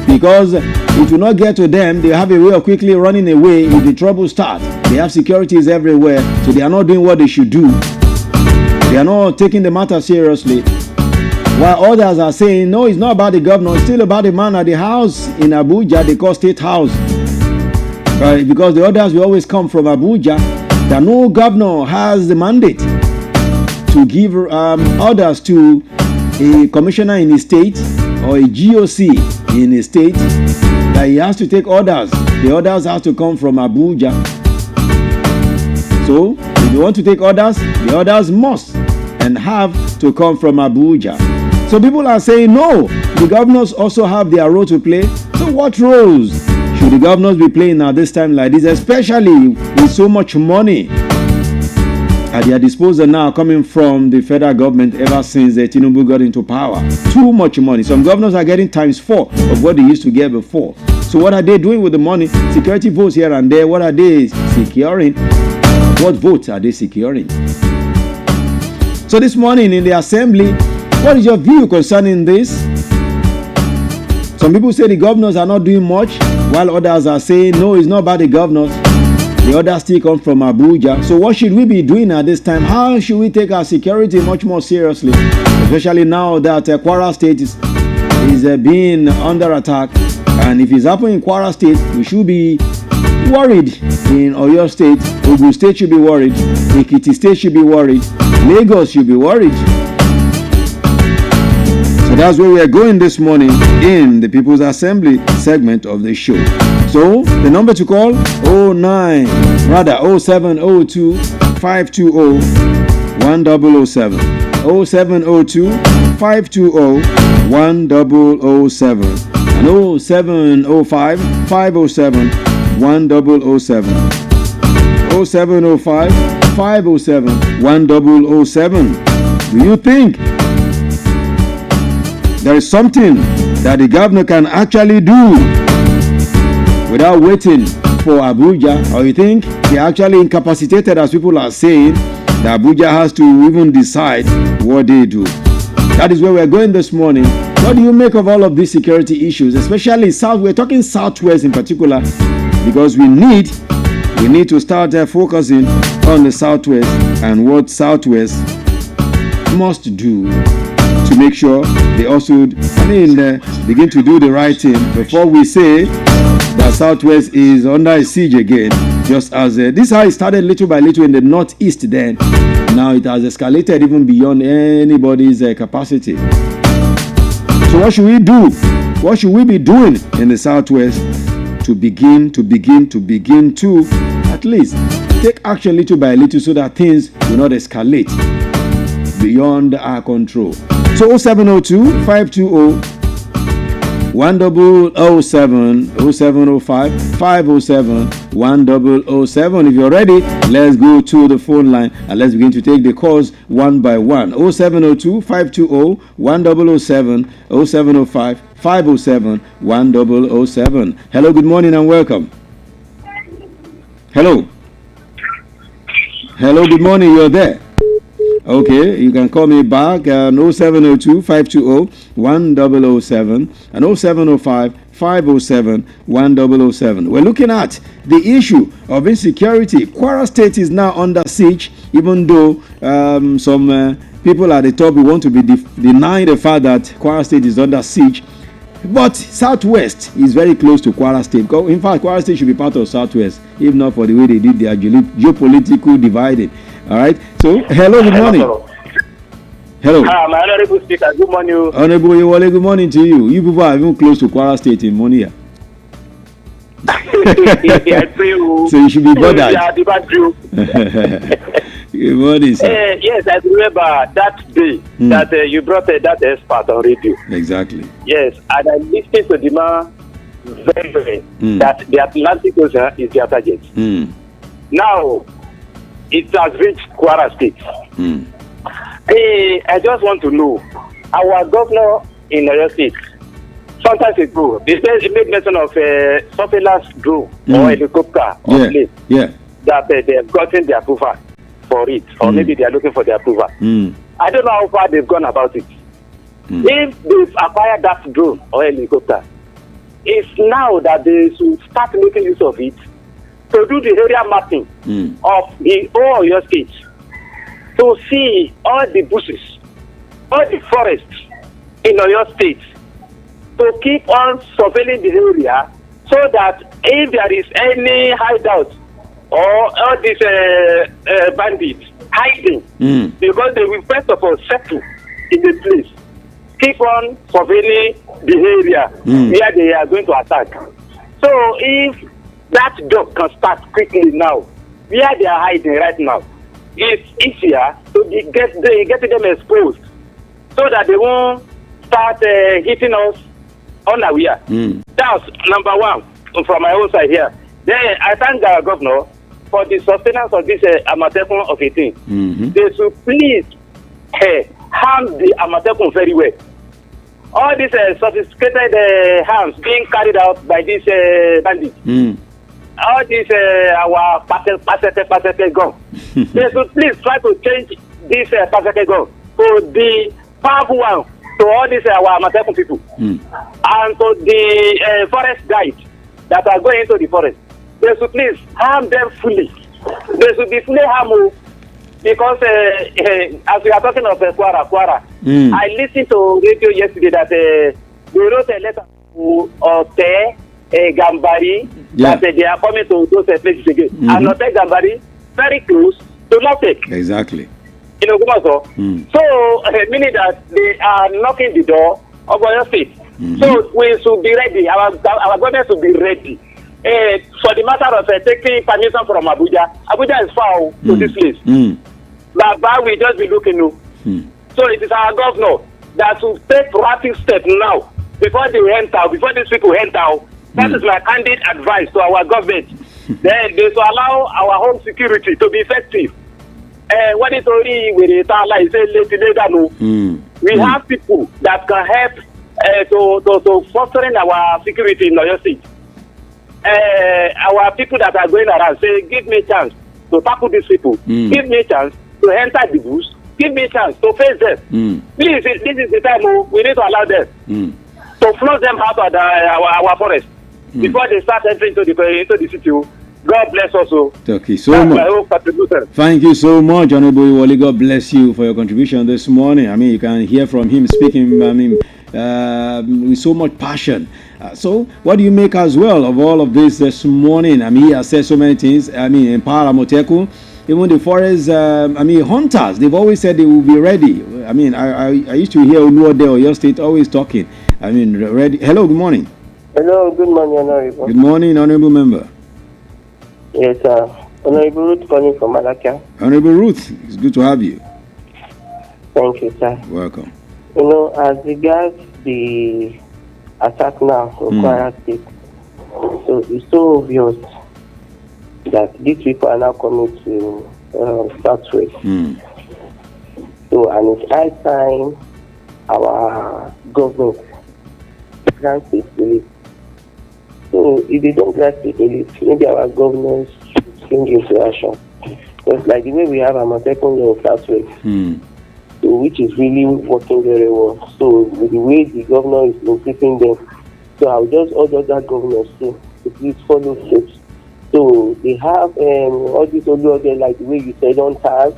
because it will not get to them. They have a way of quickly running away if the trouble starts. They have securities everywhere, so they are not doing what they should do. They are not taking the matter seriously. While others are saying, no, it's not about the governor, it's still about the man at the house in Abuja, they call State House. Right? Because the others will always come from Abuja, that no governor has the mandate to give orders to a commissioner in a state or a GOC in a state, that he has to take orders. The orders have to come from Abuja. So, if you want to take orders, the orders must and have to come from Abuja. So people are saying, no, the governors also have their role to play. So what roles should the governors be playing at this time like this, especially with so much money at their disposal now coming from the federal government ever since Tinubu got into power? Too much money. Some governors are getting ×4 of what they used to get before. So what are they doing with the money? Security votes here and there. What are they securing? What votes are they securing? So this morning in the assembly, what is your view concerning this? Some people say the governors are not doing much, while others are saying, no, it's not about the governors. The others still come from Abuja. So what should we be doing at this time? How should we take our security much more seriously? Especially now that Kwara State is being under attack. And if it's happening in Kwara State, we should be worried in Oyo State. Ogun State should be worried. Ekiti State should be worried. Lagos should be worried. So that's where we are going this morning in the People's Assembly segment of the show. So the number to call 0702 520 1007. 0702 520 1007 and 0705 507 1007. 0705 507 1007. Do you think there is something that the governor can actually do without waiting for Abuja? Or you think they are actually incapacitated, as people are saying, that Abuja has to even decide what they do? That is where we're going this morning. What do you make of all of these security issues, especially South? We're talking Southwest in particular, because we need to start focusing on the Southwest and what Southwest must do to make sure they also begin to do the right thing before we say that Southwest is under a siege again. Just as this is how it started little by little in the Northeast then. Now it has escalated even beyond anybody's capacity. So what should we do? What should we be doing in the Southwest to begin to at least take action little by little so that things will not escalate beyond our control? So 0702 520 1007, 0705 507 1007. If you're ready, let's go to the phone line and let's begin to take the calls one by one. 0702 520 1007, 0705 507 1007. Hello, good morning and welcome. Hello, good morning, you're there. Okay, you can call me back 0702 520 1007 and 0705 507 1007. We're looking at the issue of insecurity. Kwara State is now under siege, even though some people at the top will want to be denying the fact that Kwara State is under siege. But Southwest is very close to Kwara State. In fact, Kwara State should be part of Southwest, if not for the way they did their geopolitical dividing. All right. So, hello, good morning. Hello. Hi, my honorable speaker. Good morning. Honorable Yewale, good morning to you. You people are even close to Kwara State in Monia. So you should be bothered. Good morning, sir. Yes, I remember that day that you brought that expert on radio. Exactly. Yes, and I listened to the man very that the Atlantic Ocean is their target. Now, it has reached Kwara State. I just want to know, our governor in Oyo State, sometimes ago, he made mention of surveillance drone or helicopter or plane that they have gotten the approval for it, or maybe they are looking for the approval. I don't know how far they've gone about it. If they've acquired that drone or helicopter, it's now that they should start making use of it to do the area mapping of the whole Oyo State, to see all the bushes, all the forests in Oyo State, to keep on surveilling the area, so that if there is any hideout or all these bandits hiding, because they will first of all settle in the place, keep on surveilling the area where they are going to attack. So if that job can start quickly now, where they are hiding right now, it's easier to get them exposed, so that they won't start hitting us unaware. That's number one from my own side here. Then I thank the governor for the sustenance of this Amatekun of 18. They should please harm the Amatekun very well. All these sophisticated harms being carried out by these bandits. All these our pasete gun. They should please try to change this pasete gun to the powerful one, to all these our Amatekun people, and to the forest guides that are going into the forest. They should please harm them fully. They should be fully harmed, because as we are talking of Kwara, I listened to radio yesterday that they wrote a letter to Ote Gambari that they are coming to those places again. And Ote Gambari, very close to Lotek. Exactly. In Ogumaso. So, meaning that they are knocking the door of Oyo State. So, we should be ready. Our government should be ready. For the matter of taking permission from Abuja. Abuja is far to this place. But we just be looking. So, it is our governor that should take proactive steps now, before they enter, before these people enter. That is my candid advice to our government. Then they should allow our home security to be effective. What is already with the Tala is we have people that can help to fostering our security in Oyo State. Our people that are going around say, give me a chance to tackle these people. Give me a chance to enter the bush. Give me a chance to face them. Please, this is the time we need to allow them to flush them out of our forest before they start entering into the city. God bless us all. Thank you so much. Thank you so much, Honorable Iwoli. God bless you for your contribution this morning. I mean, you can hear from him speaking, with so much passion. So, what do you make as well of all of this morning? I mean, he has said so many things. I mean, in Paramoteku, even the forest, hunters, they've always said they will be ready. I mean, I used to hear Oluwode Oyo State always talking. I mean, ready. Hello, good morning. Hello, good morning, Honorable. Good morning, Honorable Member. Yes, sir. Honorable Ruth calling from Malakia. Honorable Ruth, it's good to have you. Thank you, sir. Welcome. You know, as regards the attack now in Kwara State, so it's so obvious that these people are now coming to Southwest. So, and it's high time our government grants it relief. So, if they don't grant it relief, maybe our governors change into action. Because like the way we have a Amatekun in Southwest, so which is really working very well. So, with the way the governor is increasing them, so I'll just order that governor to please follow steps. So they have all these other, like the way you said, on task.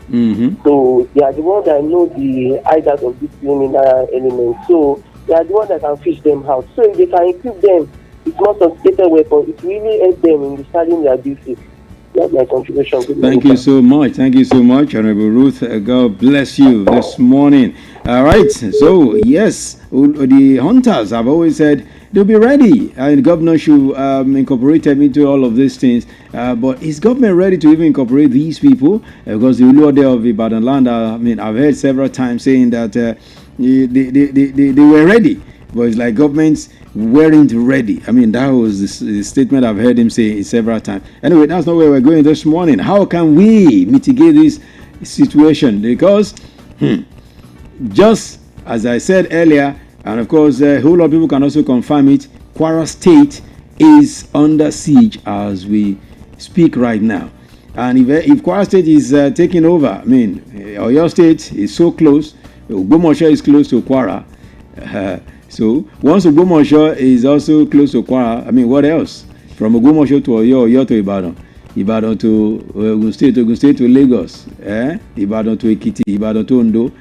So they are the ones that know the hideout of this criminal element. So they are the ones that can fish them out. So if they can equip them with more sophisticated weapons, it really helps them in starting their duties. That's my contribution. Thank you so much. Thank you so much, Honorable Ruth. God bless you this morning. All right. So, yes, the hunters have always said they'll be ready, and the governor should incorporate them into all of these things. But is government ready to even incorporate these people? Because the Uluode of Ibadan land, I've heard several times saying that they were ready. but it's like governments weren't ready. I mean, that was the statement I've heard him say several times. Anyway, that's not where we're going this morning. How can we mitigate this situation? Because just as I said earlier, and of course a whole lot of people can also confirm it, Kwara State is under siege as we speak right now. And if Kwara State is taking over, I mean, Oyo State is so close, Ogbomoso is close to Kwara. So once Ogbomoso is also close to Kwara, I mean, what else? From Ogbomoso to Oyo, Oyo to Ibadan, Ibadan to Ogun State to Lagos, Ibadan to Ekiti, Ibadan to Ondo.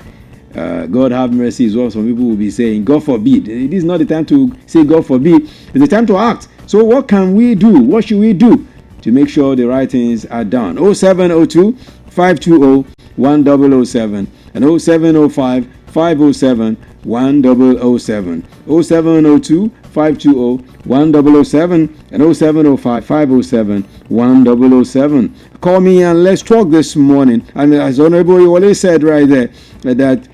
God have mercy is what some people will be saying. God forbid. It is not the time to say God forbid. It's the time to act. So what can we do? What should we do to make sure the right things are done? 0702 520 1007 and 0705 507 1007. 0702 520 1007 and 0705 507 1007. Call me and let's talk this morning. And as Honorable Iwole said right there, that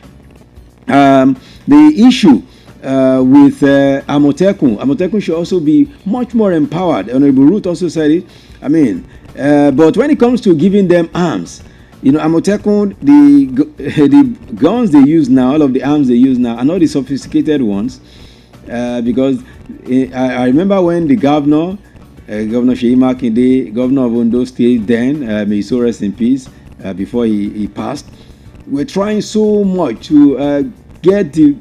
the issue with Amotekun should also be much more empowered. Honorable Ruth also said it. I mean, but when it comes to giving them arms, you know, Amotekun, the guns they use now, all of the arms they use now are not the sophisticated ones, because I remember when the governor Sheyi Makinde, governor of Ondo State then, may he so rest in peace, before he passed, we're trying so much to get the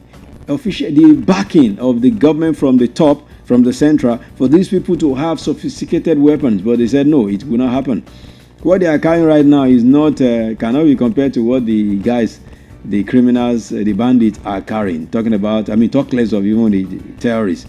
backing of the government from the top, from the central, for these people to have sophisticated weapons. But they said no, it will not happen. What they are carrying right now is not cannot be compared to what the guys, the criminals, the bandits are carrying. Talking about, I mean, talk less of even the terrorists.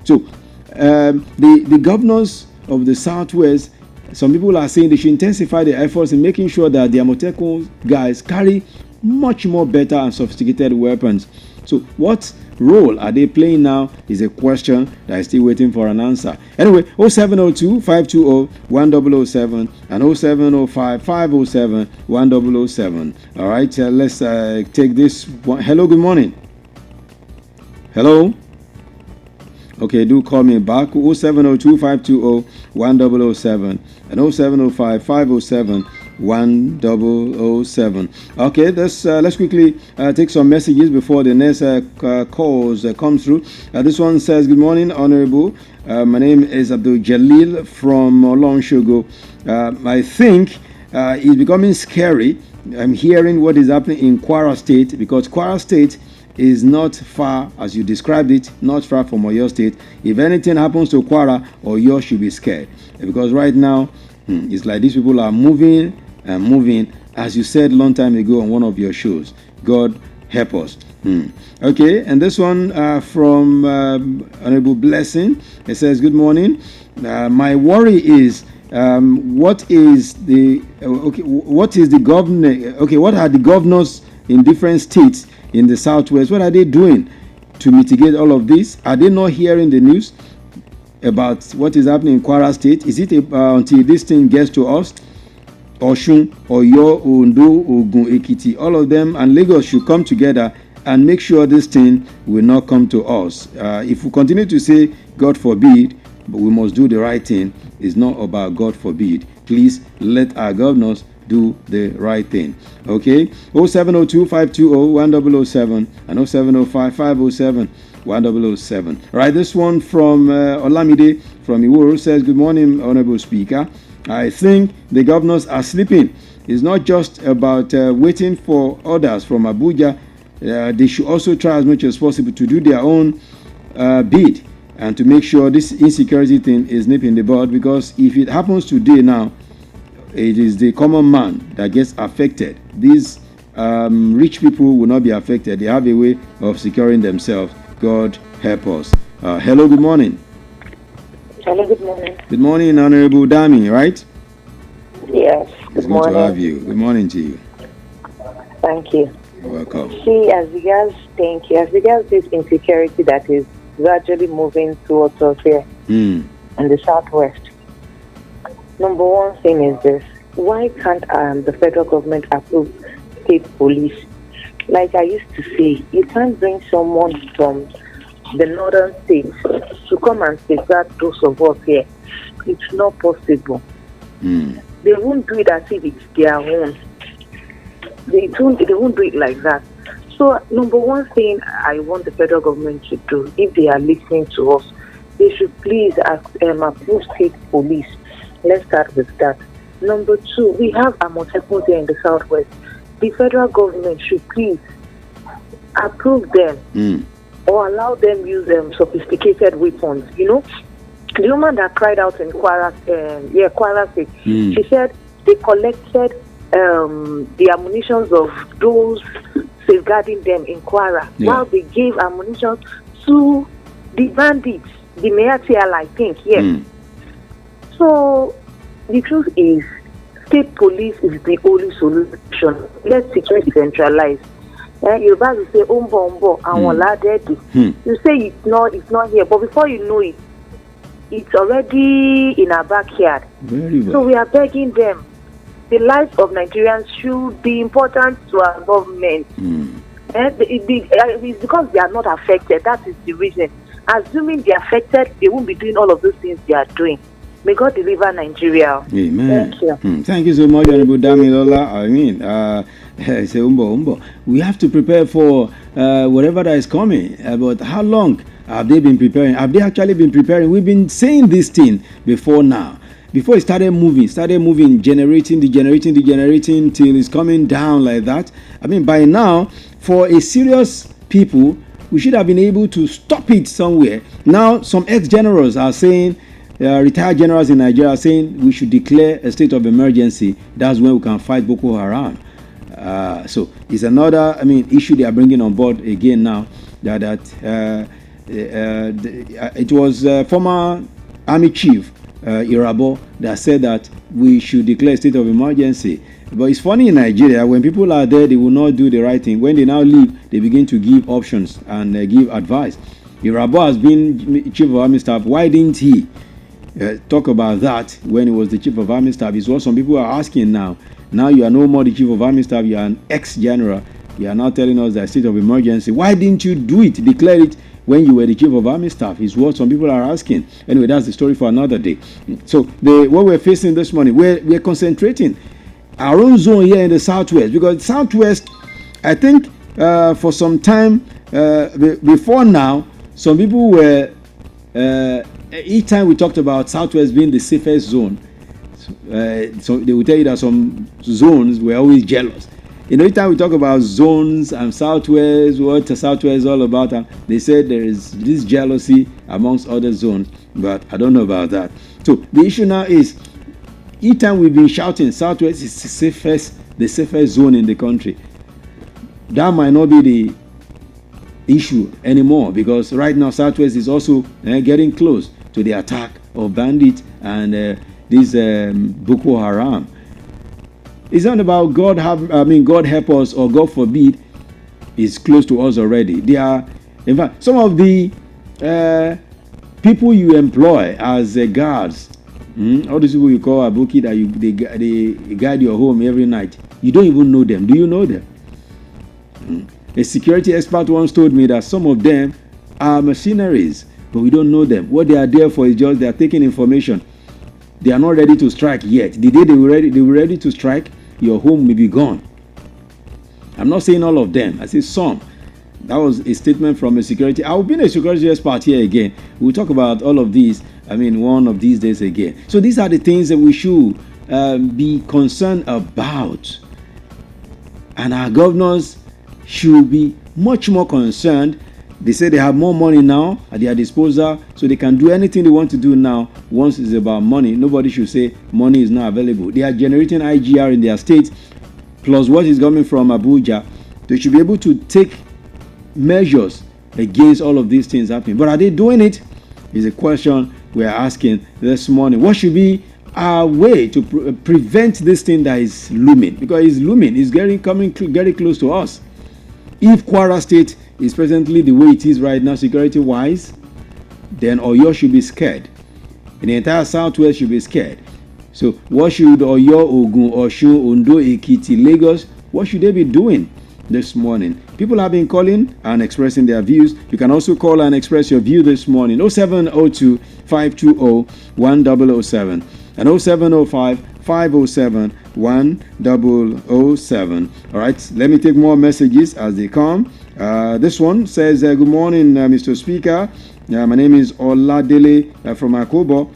So the governors of the Southwest, some people are saying they should intensify their efforts in making sure that the Amotekun guys carry much more better and sophisticated weapons. So what role are they playing now is a question that is still waiting for an answer. Anyway, 0702 520 1007 and 0705 507 1007. All right, let's take this one. Hello, good morning. Hello. Okay, do call me back. 0702 520 1007 and 0705 507 1007. Okay, let's quickly take some messages before the next calls come through. This one says, good morning, Honorable. My name is Abdul Jalil from Olongshogo. I think it's becoming scary. I'm hearing what is happening in Kwara State, because Kwara State is not far, as you described it, not far from Oyo State. If anything happens to Kwara, Oyo should be scared, because right now it's like these people are moving and moving, as you said long time ago on one of your shows. God help us. Okay, and this one from Honorable Blessing. It says, good morning. My worry is what is the governor? Okay, what are the governors in different states in the Southwest? What are they doing to mitigate all of this? Are they not hearing the news about what is happening in Kwara State? Is it until this thing gets to us? Oshun, Oyo, Ondo, Ogun, Ekiti, all of them, and Lagos should come together and make sure this thing will not come to us. If we continue to say God forbid, but we must do the right thing, it's not about God forbid. Please let our governors do the right thing. Okay, 0702 520 1007 and 0705 507 1007. Right, this one from Olamide from Iwuru says, good morning, Honorable Speaker. I think the governors are sleeping. It's not just about waiting for orders from Abuja. They should also try as much as possible to do their own bid and to make sure this insecurity thing is nipped in the bud, because if it happens today now, it is the common man that gets affected. These rich people will not be affected. They have a way of securing themselves. God help us. Hello, good morning. Hello, good morning. Good morning, Honorable Dami, right? Yes. It's good to have you. Good morning to you. Thank you. You're welcome. See, as regards this insecurity that is gradually moving towards us here in the Southwest, number one thing is this: why can't the federal government approve state police? Like I used to say, you can't bring someone from the northern states to come and safeguard those of us here. It's not possible. They won't do it as if it's their own. They won't do it like that. So, number one thing I want the federal government to do, if they are listening to us, they should please approve state police. Let's start with that. Number two, we have Amotekun there in the southwest. The federal government should please approve them or allow them use sophisticated weapons. You know, the woman that cried out in Kwara State, she said they collected the ammunitions of those safeguarding them in Kwara, while they gave ammunition to the bandits, the Mayatial, I think, yes. So the truth is, state police is the only solution. Let's security decentralize. You're about to say umbo and you say it's not here, but before you know it, it's already in our backyard. Very well. So we are begging them. The lives of Nigerians should be important to our government. It's because they are not affected. That is the reason. Assuming they are affected, they won't be doing all of those things they are doing. May God deliver Nigeria. Amen. Thank you. Thank you so much, Honorable Damilola. I mean, say umbo. We have to prepare for whatever that is coming. But how long have they been preparing? Have they actually been preparing? We've been saying this thing before now. Before it started moving, generating till it's coming down like that. I mean, by now, for a serious people, we should have been able to stop it somewhere. Now, some ex-generals are saying, retired generals in Nigeria are saying we should declare a state of emergency. That's when we can fight Boko Haram. So it's another, issue they are bringing on board again now. It was former army chief Irabo that said that we should declare a state of emergency. But it's funny in Nigeria, when people are there, they will not do the right thing. When they now leave, they begin to give options and give advice. Irabo has been chief of army staff. Why didn't he talk about that when he was the chief of army staff? Is what some people are asking now. Now you are no more the chief of army staff, you are an ex-general. You are now telling us that state of emergency. Why didn't you do it, declare it when you were the chief of army staff? Is what some people are asking. Anyway, that's the story for another day. So what we're facing this morning, we're concentrating our own zone here in the southwest, because southwest, I think for some time before now, some people were each time we talked about southwest being the safest zone, so they will tell you that some zones were always jealous. You know, each time we talk about zones and southwest, what the southwest is all about, they said there is this jealousy amongst other zones, but I don't know about that. So the issue now is, each time we've been shouting southwest is the safest zone in the country. That might not be the issue anymore, because right now southwest is also getting close to the attack of bandits and this Boko Haram. It's not about God help us or God forbid is close to us already. They are, in fact, some of the people you employ as guards, all these people you call Abuki, that they guide your home every night. You don't even know them. Do you know them? A security expert once told me that some of them are mercenaries, but we don't know them. What they are there for is just they are taking information. They are not ready to strike yet. The day they were ready to strike, your home may be gone. I'm not saying all of them. I say some. That was a statement from a security. I will be a security expert here again. We'll talk about all of these, one of these days again. So these are the things that we should be concerned about. And our governors should be much more concerned. They say they have more money now at their disposal, so they can do anything they want to do now. Once it's about money, nobody should say money is not available. They are generating IGR in their state, plus what is coming from Abuja. They should be able to take measures against all of these things happening. But are they doing it? Is a question we are asking this morning. What should be our way to prevent this thing that is looming? Because it's looming. It's coming very close to us. If Kwara State is presently the way it is right now, security-wise, then Oyo should be scared. And the entire Southwest should be scared. So what should Oyo, Ogun, Osun, Ondo, Ekiti, Lagos, what should they be doing? this morning. People have been calling and expressing their views. You can also call and express your view this morning. 0702 520 1007 and 0705 507 1007. All right, let me take more messages as they come. This one says, good morning, Mr. Speaker. My name is Oladele from Akobo.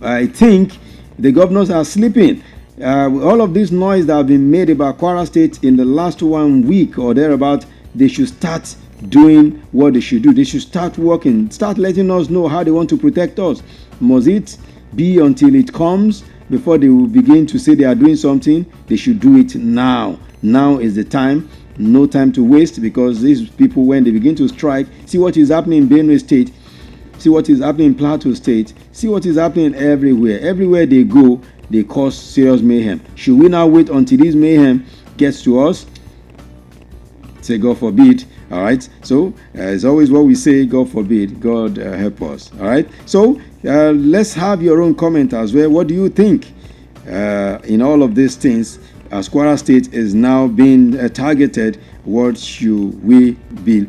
I think the governors are sleeping. All of this noise that have been made about Kwara State in the last 1 week or thereabout, they should start doing what they should do. They should start working, start letting us know how they want to protect us. Must it be until it comes before they will begin to say they are doing something? They should do it now. Now is the time. No time to waste, because these people, when they begin to strike, see what is happening in Benue State, see what is happening in Plateau State, see what is happening everywhere. Everywhere they go, they cause serious mayhem. Should we now wait until this mayhem gets to us? Say God forbid. All right. So as always, what we say, God forbid, God help us. All right. So let's have your own comment as well. What do you think in all of these things? As Kwara State is now being targeted, what should we be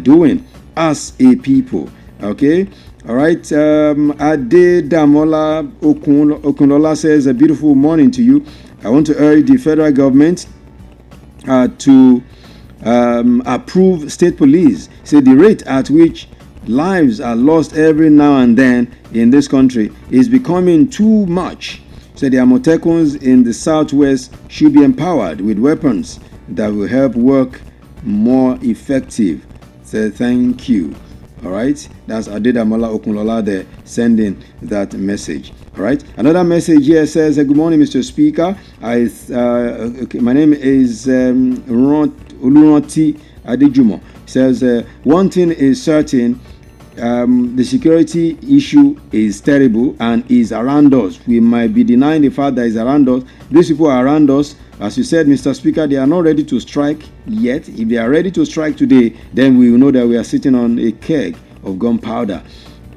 doing as a people? Okay. All right. Ade Damola Okunola says, a beautiful morning to you. I want to urge the federal government to approve state police. Say the rate at which lives are lost every now and then in this country is becoming too much. So the Amotekons in the southwest should be empowered with weapons that will help work more effective. So thank you. All right, that's Adedamola Okunlola there sending that message. All right, another message here says, good morning, Mr. Speaker. My name is Olunoti Adejumo. Says, one thing is certain, the security issue is terrible and is around us. We might be denying the fact that it's around us. These people are around us. As you said, Mr. Speaker, they are not ready to strike yet. If they are ready to strike today, then we will know that we are sitting on a keg of gunpowder.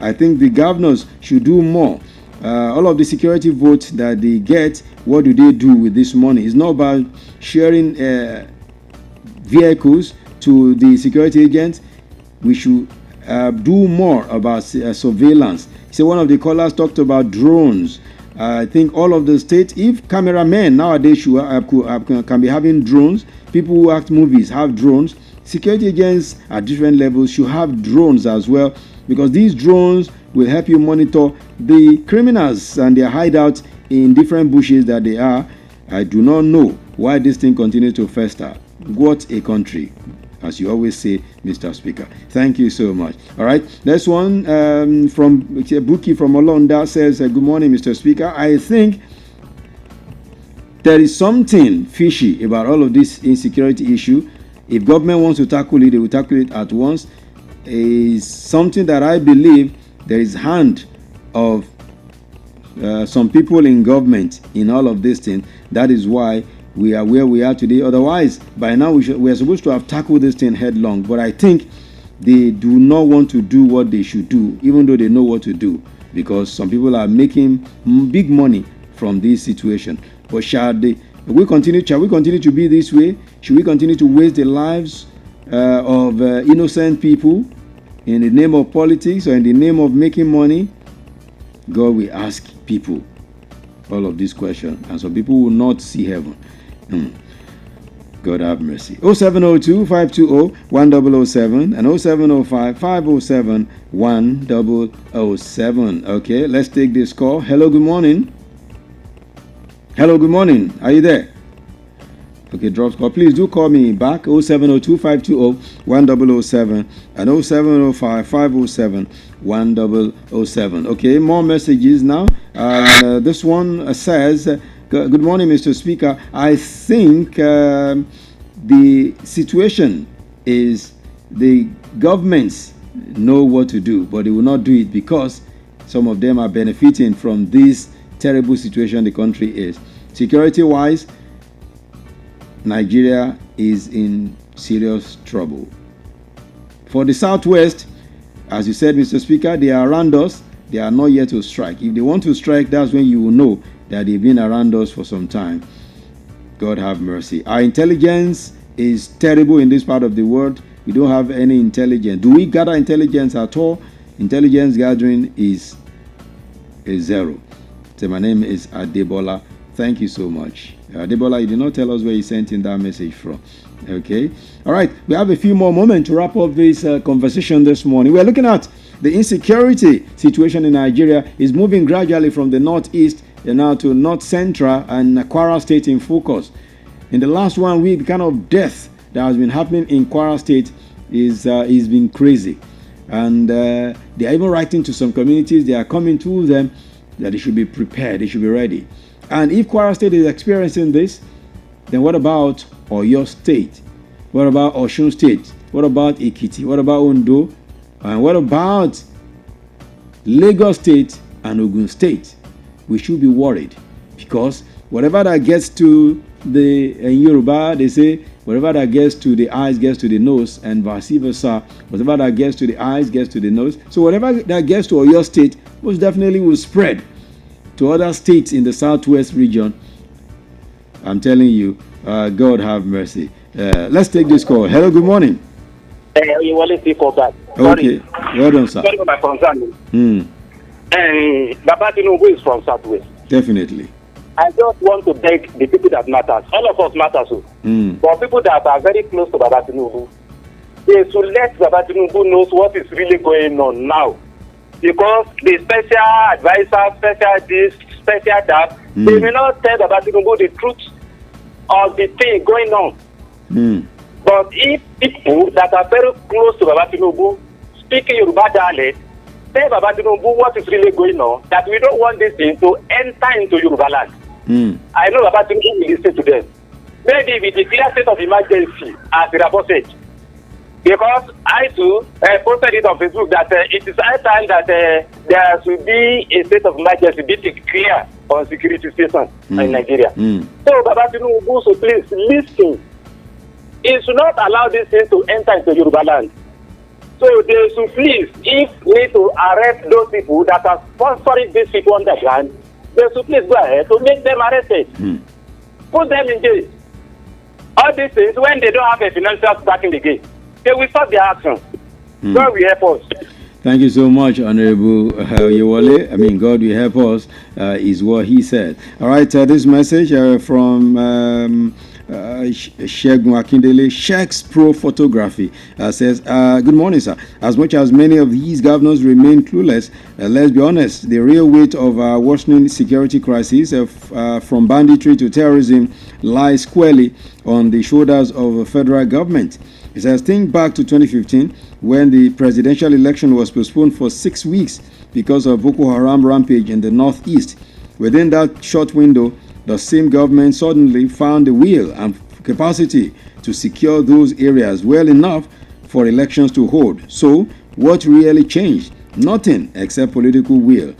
I think the governors should do more. All of the security votes that they get, what do they do with this money? It's not about sharing vehicles to the security agents. We should do more about surveillance. So one of the callers talked about drones. I think all of the states, if cameramen nowadays can be having drones, people who act movies have drones, security agents at different levels should have drones as well, because these drones will help you monitor the criminals and their hideouts in different bushes that they are. I do not know why this thing continues to fester. What a country, as you always say, Mr. Speaker. Thank you so much. All right, next one from Buki from Olonda says, good morning, Mr. Speaker. I think there is something fishy about all of this insecurity issue. If government wants to tackle it, they will tackle it at once. Is something that I believe there is hand of some people in government in all of these things. That is why we are where we are today. Otherwise, by now we are supposed to have tackled this thing headlong. But I think they do not want to do what they should do, even though they know what to do, because some people are making big money from this situation. But shall we continue to be this way? Should we continue to waste the lives of innocent people in the name of politics or in the name of making money? God will ask people all of these questions, and some people will not see heaven. God have mercy. 0702 520 1007 and 0705 507 1007. Okay, let's take this call. Hello, good morning. Hello, good morning. Are you there? Okay, drops call. Please do call me back. 0702 520 1007 and 0705 507 1007. Okay, more messages now. This one says, good morning, Mr. Speaker. I think the situation is the governments know what to do, but they will not do it because some of them are benefiting from this terrible situation the country is. Security-wise, Nigeria is in serious trouble. For the Southwest, as you said, Mr. Speaker, they are around us. They are not yet to strike. If they want to strike, that's when you will know that they've been around us for some time. God have mercy. Our intelligence is terrible in this part of the world. We don't have any intelligence. Do we gather intelligence at all? Intelligence gathering is zero. So my name is Adebola. Thank you so much. Adebola, you did not tell us where you sent in that message from. Okay. All right. We have a few more moments to wrap up this conversation this morning. We're looking at the insecurity situation in Nigeria is moving gradually from the northeast now to north central and Kwara State in focus. In the last 1 week, the kind of death that has been happening in Kwara State is been crazy. And they are even writing to some communities. They are coming to them that they should be prepared, they should be ready. And if Kwara State is experiencing this, then what about Oyo State? What about Osun State? What about Ekiti? What about Ondo? And what about Lagos State and Ogun State? We should be worried, because whatever that gets to the Yoruba, they say, whatever that gets to the eyes gets to the nose, and vice versa. Whatever that gets to the eyes gets to the nose. So whatever that gets to Oyo State most definitely will spread to other states in the southwest region. I'm telling you, God have mercy. Let's take this call. Hello, good morning. You want to speak for that? Okay, well done, sir. Sorry for my concern. Baba Tinubu is from Southwest. Definitely. I just want to beg the people that matters. All of us matter so. But people that are very close to Baba Tinubu, they should let Baba Tinubu knows what is really going on now. Because the special advisor, special this, special that, they may not tell Baba Tinubu the truth of the thing going on. But if people that are very close to Baba Tinubu, speaking Yoruba dialect, tell Baba Tinubu what is really going on, that we don't want this thing to enter into Yoruba land. I know Baba Tinubu will listen to them. Maybe we declare state of emergency, as the report said. Because I too posted it on Facebook that it is high time that there should be a state of emergency, be clear on security situation in Nigeria. So Baba Tinubu, so please listen. It should not allow this thing to enter into Yoruba land. So they should please, if need to arrest those people that are sponsoring these people on the ground, they should please go ahead to make them arrested. Put them in jail. All these things, when they don't have a financial backing the game, they will stop their action. God will help us. Thank you so much, Honorable Yewale. I mean, God will help us, is what he said. All right, this message from Shegun Akindele, Sheiks Pro Photography, says, good morning, sir. As much as many of these governors remain clueless, let's be honest, the real weight of our worsening security crisis, from banditry to terrorism, lies squarely on the shoulders of the federal government. It says, think back to 2015 when the presidential election was postponed for 6 weeks because of Boko Haram rampage in the northeast. Within that short window, the same government suddenly found the will and capacity to secure those areas well enough for elections to hold. So, what really changed? Nothing except political will. It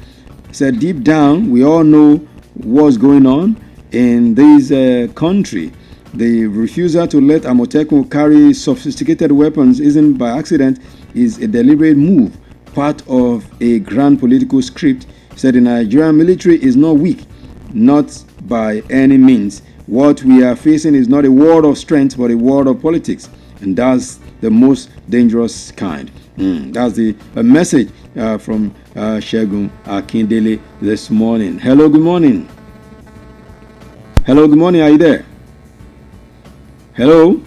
said, deep down, we all know what's going on in this country. The refusal to let Amotekun carry sophisticated weapons isn't by accident, is a deliberate move, part of a grand political script. Said the Nigerian military is not weak, not by any means. What we are facing is not a war of strength, but a war of politics, and that's the most dangerous kind. That's the message from Shegun Akindele this morning. Hello, good morning. Hello, good morning. Are you there? Hello?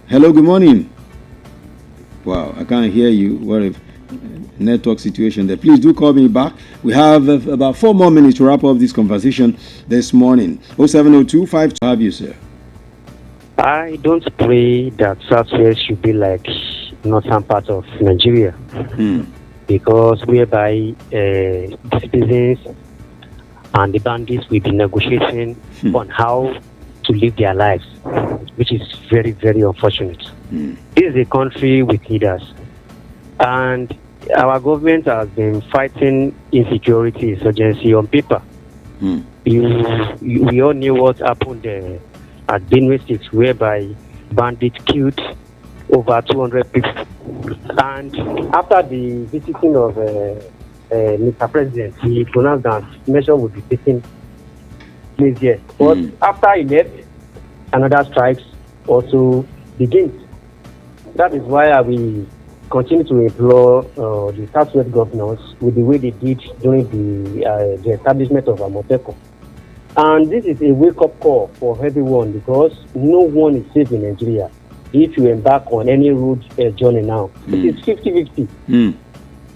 Hello, good morning. Wow, I can't hear you. What a network situation there. Please do call me back. We have about 4 more minutes to wrap up this conversation this morning. 0702-5 to have you, sir. I don't pray that Southwest should be like northern part of Nigeria. Because whereby the citizens and the bandits will be negotiating on how to live their lives, which is very, very unfortunate. This is a country with leaders, and our government has been fighting insecurity, insurgency on paper. We all knew what happened at Benue State, whereby bandits killed over 200 people. And after the visiting of Mr. President, he pronounced that measure would be taken place here. But after he left, another strikes also begins. That is why I will continue to implore the Southwest governors with the way they did during the establishment of Amoteco. And this is a wake-up call for everyone because no one is safe in Nigeria if you embark on any road journey now. It is 50-50.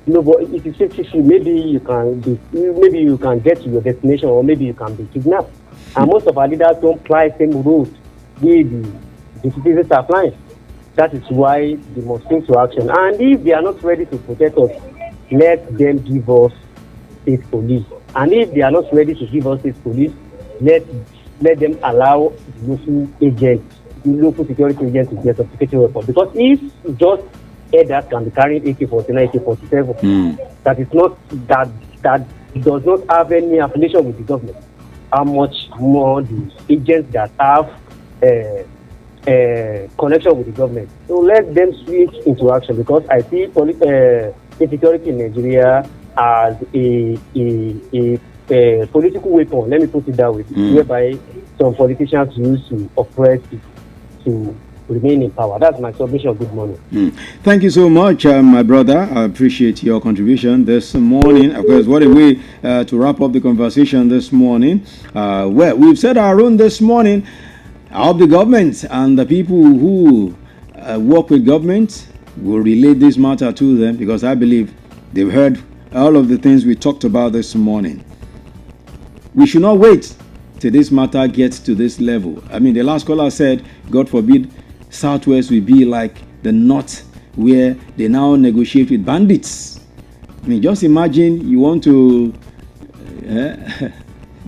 No, but it is 50-50. Maybe you can get to your destination, or maybe you can be kidnapped. And most of our leaders don't fly same route with the citizens are flying. That is why they must think to action. And if they are not ready to protect us, let them give us state police. And if they are not ready to give us state police, let them allow the local agents, the local security agents to get sophisticated weapons. Because if just that can be carrying AK-49, AK-47, that is not that does not have any affiliation with the government. How much more the agents that have connection with the government? So let them switch into action, because I see insecurity in Nigeria as a political weapon. Let me put it that way, whereby some politicians use to oppress people to remain in power. That's my submission. Good morning. Thank you so much, my brother. I appreciate your contribution this morning. Of course, what a way to wrap up the conversation this morning. Well, we've said our own this morning. I hope the government and the people who work with government will relate this matter to them, because I believe they've heard all of the things we talked about this morning. We should not wait till this matter gets to this level. I mean, the last caller said, God forbid, Southwest will be like the North, where they now negotiate with bandits. I mean, just imagine you want to,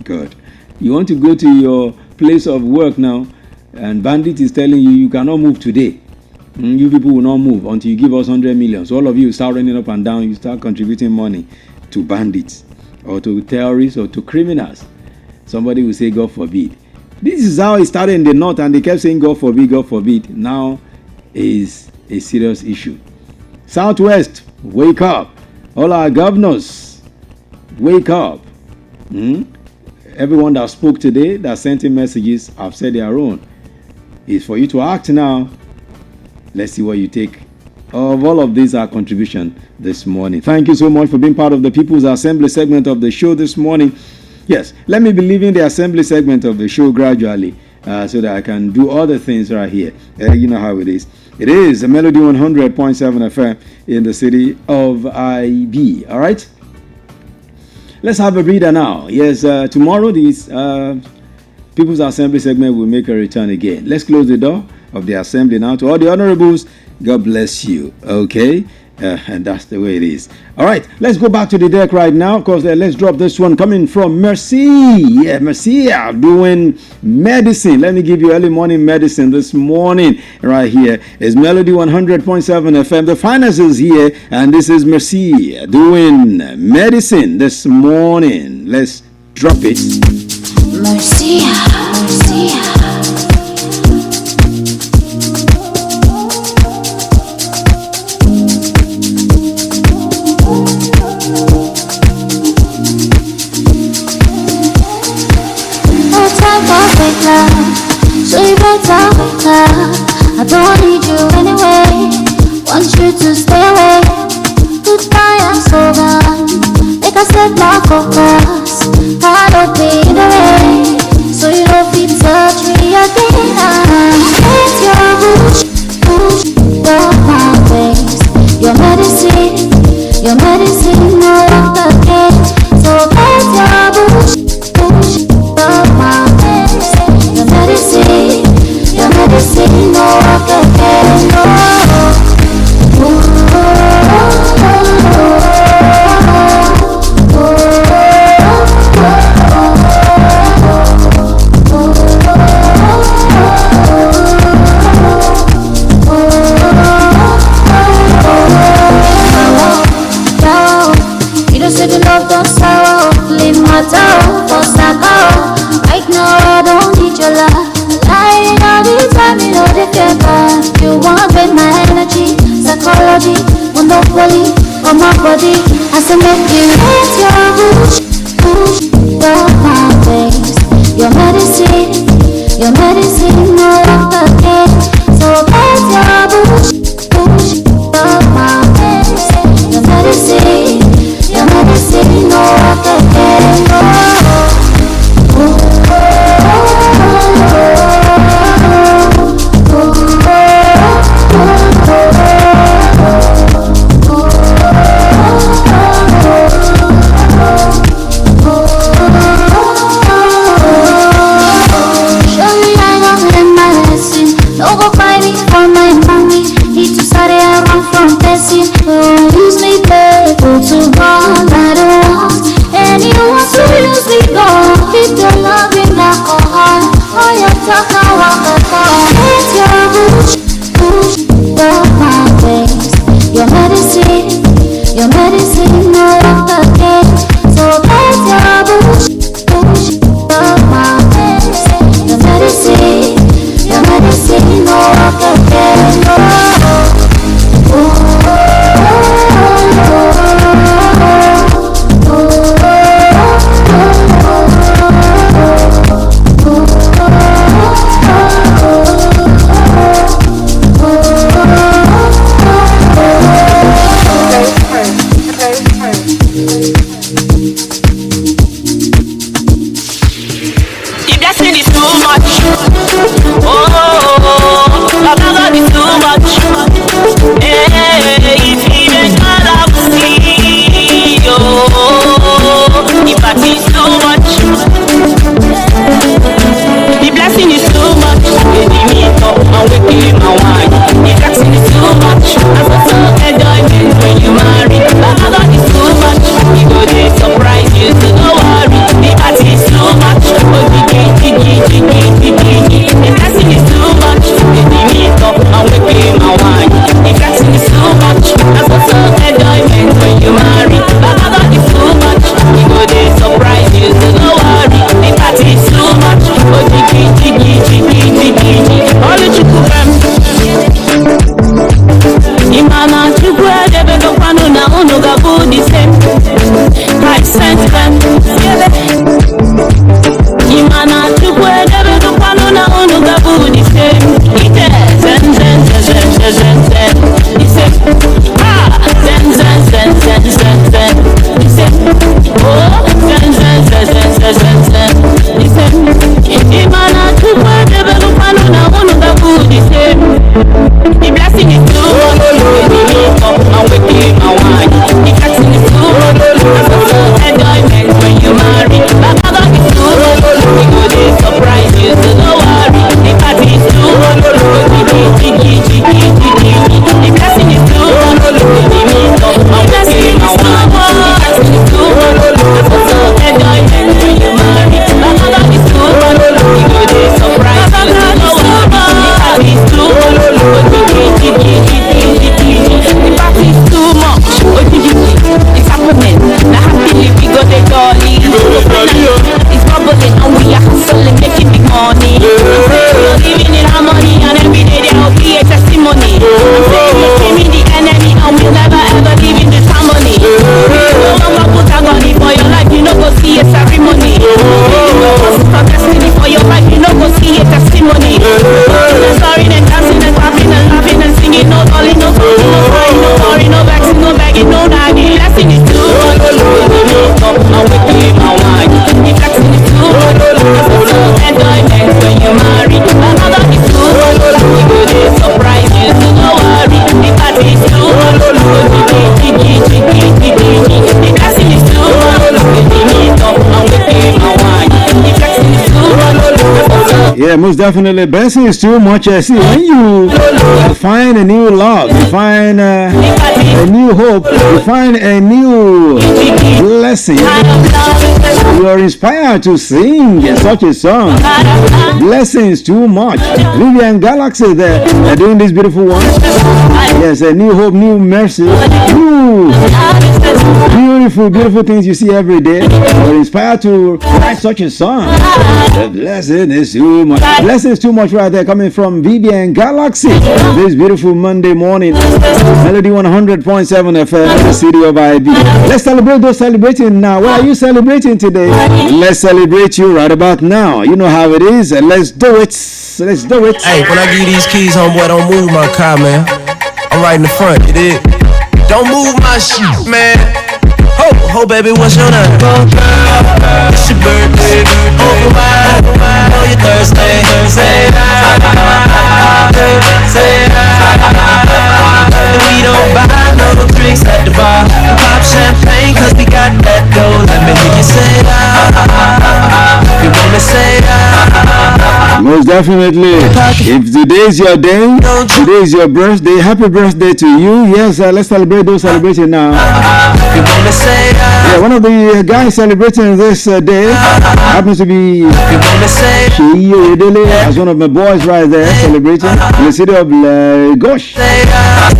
God, you want to go to your place of work now, and bandit is telling you, you cannot move today. You people will not move until you give us 100 million. So all of you start running up and down, you start contributing money to bandits or to terrorists or to criminals. Somebody will say, God forbid. This is how it started in the North, and they kept saying, God forbid, God forbid. Now is a serious issue. Southwest, wake up. All our governors, wake up. Everyone that spoke today, that sent in messages, have said their own. It's for you to act now. Let's see what you take of all of these, our contribution this morning. Thank you so much for being part of the People's Assembly segment of the show this morning. Yes, let me be leaving the assembly segment of the show gradually so that I can do other things right here. You know how it is. It is a Melody 100.7 FM in the city of IB. All right? Let's have a breather now. Yes, tomorrow this People's Assembly segment will make a return again. Let's close the door of the assembly now. To all the honorables, God bless you. Okay? And that's the way it is. All right, let's go back to the deck right now, because let's drop this one coming from Mercy. Yeah, Mercy doing medicine. Let me give you early morning medicine this morning right here. It's Melody 100.7 FM. The finance is here, and this is Mercy doing medicine this morning. Let's drop it. Mercy, Mercy. So you better wake up. I don't need you anyway. Want you to stay away. Goodbye, I'm so gone. Make I set my focus. I don't be in the way, so you don't feel touch me again. It's your bush, your ways. Your medicine, no longer can. So get your bush, your ways. Your medicine, no one can no. You don't say the love don't sorrow, leave my door for Sako. Right now I don't need your love. Lying all the time, you know the paper. You want with my energy, psychology, monopoly on my body. I say make you let your bush, your ways. Your medicine, no longer can. The blessing is too much. Oh, Baba God is too much. Hey, if even God have seen, oh, the party is too much. The blessing is too much. Baby, me up and waking my wine. The blessing is too much. I'm so enjoyment when you marry. Baba God is too much. He go dey surprise you, so don't worry. The party is too much. Oh, the blessing is too much. Baby, me up and waking my wine. The blessing is too much. I'm so enjoyment when you marry. Baba God is too much. He go dey surprise you, so don't worry. The party is too much. Oh, all the chukubem. Imana chukwe debe kopano na uno gabu the same. 5 cents them. Imana chukwe debe kopano na uno gabu the same. Ite zen zen zen zen zen zen. The same. Ah zen zen zen zen zen zen. The same. Oh zen zen zen zen zen zen zen. The same. Imana chukwe debe kopano na uno gabu the same. The blessing is too much. I'm waking my wine. The blessing is too much. Enjoyment when you marry. Baba God is too much. We go dey surprise you, so don't worry. The party is too much. The blessing is too much. I'm waking my wine. The blessing is too much. Enjoyment when you marry. Baba God is too much. We go dey surprise you, so don't worry. The party is too much. The party is too much. It's happening. Now happily we go the jolly. It's bubbling and we are hustling, making big money. I'm saying we're living in harmony and every day there will be a testimony. I'm saying we're taming the enemy and we'll never ever live in disharmony. No longer put agony for your life, you know go see a ceremony. No for destiny for your life, you know go see a testimony. Sorry, then dancing and clapping and laughing and singing, no dolly, no calling, no crying, no worry, no vexing, no begging, no nagging. Blessing is too much. I'm waking my wine. The blessing is too much. Enjoyment when you marry. Baba God is too much. We go dey surprise you, so don't worry. The party is too much. The blessing is too much. I'm waking my wine. The blessing is too much. Yeah, most definitely. Blessing is too much. See, when you find a new love, you find a new hope, you find a new blessing, you are inspired to sing such a song. Blessing is too much. Vivian Galaxy there, they're doing this beautiful one. Yes, a new hope, new mercy, new beautiful things you see every day. You're inspired to write such a song. The blessing is too much. Blessing is too much right there, coming from Vivian Galaxy. This beautiful Monday morning, Melody 100.7 FM, the city of IB. Let's celebrate those celebrating now. What are you celebrating today? Let's celebrate you right about now. You know how it is. Let's do it. Let's do it. Hey, when I give you these keys, homeboy, don't move my car, man. I'm right in the front, you dig? Don't move my shit, man. Ho, baby, what's your name? It's your birthday. Open wide, know you're thirsty. Say we don't buy no drinks at the bar. Pop champagne, cause we got that dough. Let me hear you say you wanna say Most definitely. If today is your day, today is your birthday, happy birthday to you. Yes, let's celebrate those celebrating now. Yeah, one of the guys celebrating this day happens to be Shiyo Edele, as one of my boys right there celebrating in the city of Lagos.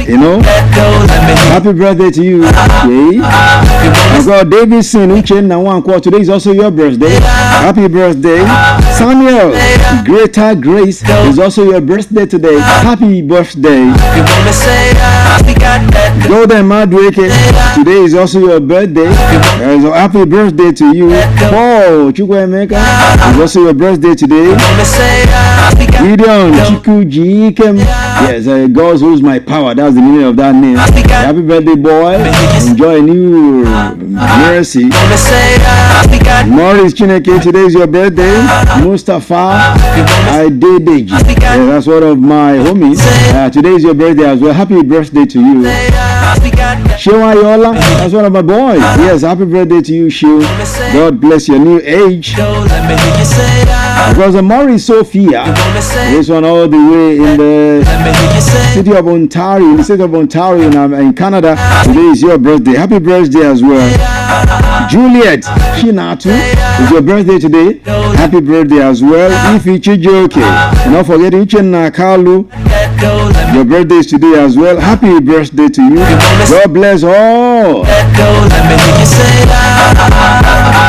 You know, happy birthday to you, Jay. I've got Davidson Uchen Nawankwa. Today is also your birthday. Happy birthday. Samuel Greater Grace is also your birthday today. Happy birthday. Golden Madweke, today is also your birthday. So happy birthday to you. Paul Chukwemeka is also your birthday today. Gideon Chikuji Ikem Yes, God rules my power. That's the meaning of that name. Happy birthday, boy. Enjoy a new mercy. Morris Chineke, today is your birthday. Mustafa Adedeji. Yeah, that's one of my homies. Today is your birthday as well. Happy birthday to you. Shewa Yola, that's one of my boys. Yes, happy birthday to you, Shew. God bless your new age. Because Morris Sophia, this one all the way in the city of Ontario, in the state of Ontario in Canada. Today is your birthday. Happy birthday as well. Juliet Shinatu, it's your birthday today. Happy birthday as well. Ifi Chijoke, and not forget Ichen Nakalu. Your birthday is today as well. Happy birthday to you. God bless all.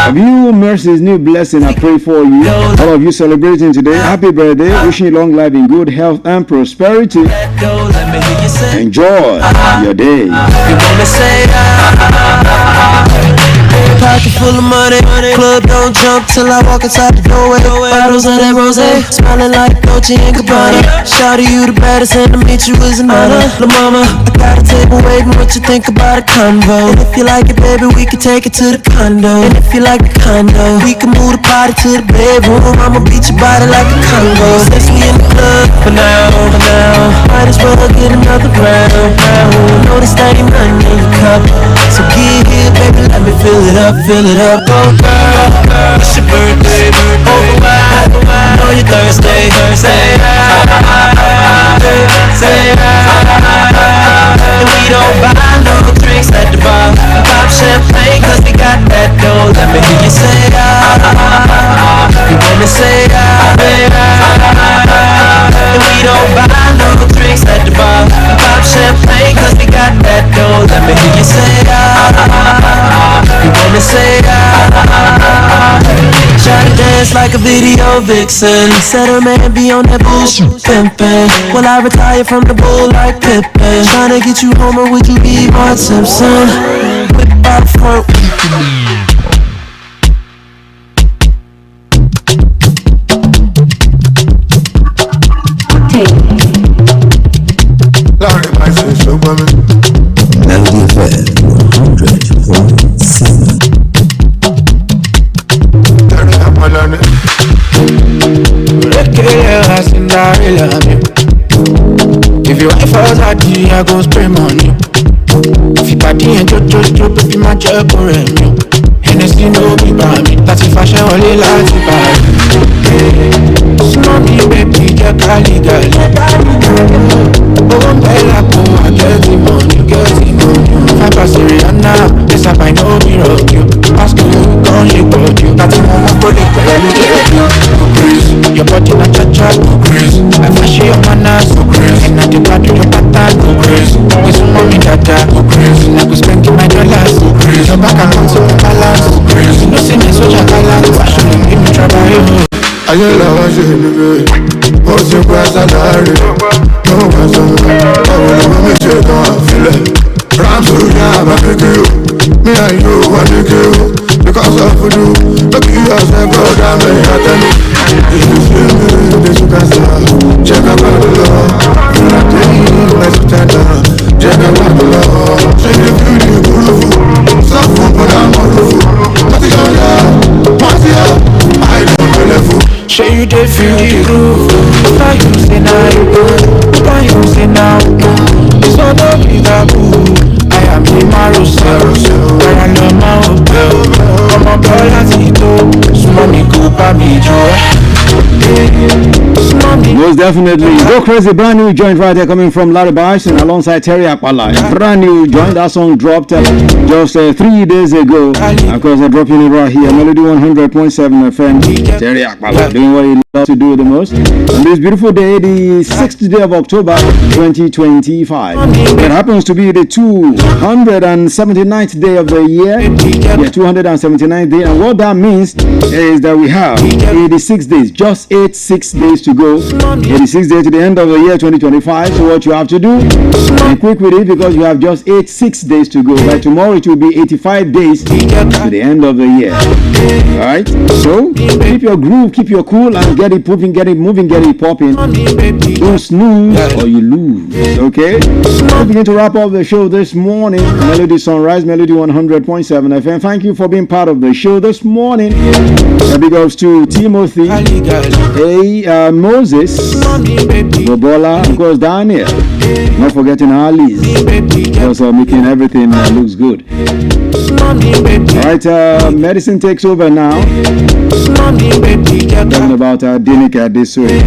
Have you mercy's new blessing? I pray for you. All of you celebrating today. Happy birthday. Wishing you long life in good health and prosperity. Enjoy your day. Pocket full of money, club don't jump till I walk inside the doorway. Bottles of that rosé, smelling like Dolce & Gabbana. Shout you the baddest, and to meet you is an honor. La mama, I got a table waiting, what you think about a convo? And if you like it, baby, we can take it to the condo. And if you like the condo, we can move the party to the bedroom. I'ma beat your body like a Congo. Since we in the club, for now, might as well get another round. Know this ain't nothing in your cup, so get here, baby, let me fill it up, go girl, it's your birthday, over wide, I know you're Thursday, say and we don't buy no drinks at the bar, pop champagne cause we got that dough, let me hear you say you want me say and we don't buy no drinks at the bar, pop champagne cause we got that dough, let me hear you say you want me say try to dance like a video vixen. Said her man be on that bullshit pimpin'. Will I retire from the bull like Pippin? Tryna get you home or would you be Mark Simpson? Whip out front. Melody FM 100.7. If your wife was at you, I go spray money. If you party and jo, baby, my jerk or me. Hennessy no be by me. That's if I share only like you buy. Snow me, baby, get gali. Oh, Bella, I get the money. 5 Rihanna, yes, I know me rock you. Ask you, can't you got you? That's the moment for the your body na cha-cha, go crazy. I flash your manners, go crazy. And I take back to your pattern, go crazy. With some mommy dada, go crazy. I go spend my dollars, go crazy. Your back account so balance, go crazy. No see me so balance, fashion and give me trouble. I love you, baby. What's your price salary? No one's on me. I will make you don't feel it. Ram to ya, I pick you. Me and you, I pick you. Because of you, look at yourself, go down there, I tell you. If you feel me, this you can stop. Check out the law. When I tell you, let's pretend that. Check out the law. Check the beauty, beautiful. Something, but I'm wonderful. What's the other? What's the other? I don't believe. Show you the feel the groove. Why you say now you good? Why you say now you good? It's all the boo. I am the Marusel. I am the Marusel. I'm a boy at Tito. Mommy go by me joy. Most definitely. Go Crazy, brand new joint right there coming from Larry Bison alongside Terry Akpala. Brand new joint. That song dropped just 3 days ago. Of course, I'm dropping it right here. Melody 100.7 FM. Terry Akpala doing what he loves to do the most. On this beautiful day, the 6th day of October 2025. It happens to be the 279th day of the year. Yeah, 279th day. And what that means is that we have 86 days. Just 86 days to go 86 days to the end of the year 2025. So what you have to do, be quick with it because you have just 6 days to go. By tomorrow it will be 85 days to the end of the year. Alright? So keep your groove, keep your cool and get it popping, get it moving, get it popping. Don't snooze or you lose. Okay? We'll begin to wrap up the show this morning. Melody Sunrise, Melody 100.7 FM. Thank you for being part of the show this morning. Big ups to Timothy, Moses, Bobola, of course Daniel. Not forgetting Alice. Also making everything looks good. Alright, medicine takes over now. Talking about Dinika this way.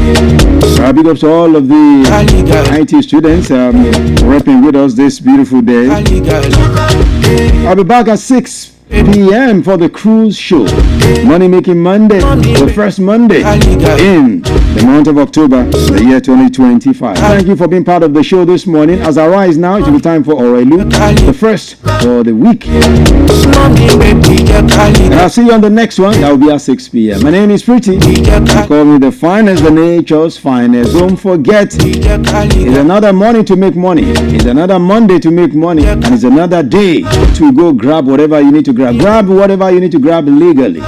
Big ups to all of the IT students repping with us this beautiful day. I'll be back at 6 p.m. for the cruise show. Money Making Monday, the first Monday in the month of October, the year 2025. Thank you for being part of the show this morning. As I rise now, it will be time for Orelu, the first for the week. And I'll see you on the next one. That will be at 6 p.m. My name is Pretty. You call me the finest, the nature's finest. Don't forget, it's another morning to make money. It's another Monday to make money. And it's another day to go grab whatever you need to grab. Grab whatever you need to grab legally.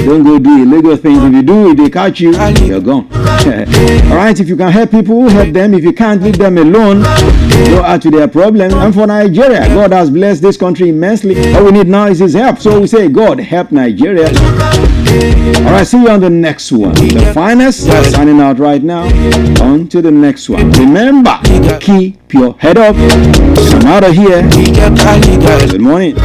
Don't go do illegal things. If you do, if they catch you, you're gone. Alright, if you can help people, help them. If you can't, leave them alone. Go add to their problems. And for Nigeria, God has blessed this country immensely. All we need now is His help. So we say, God, help Nigeria. Alright, see you on the next one. The finest signing out right now. On to the next one. Remember, keep your head up. I'm out of here. Good morning.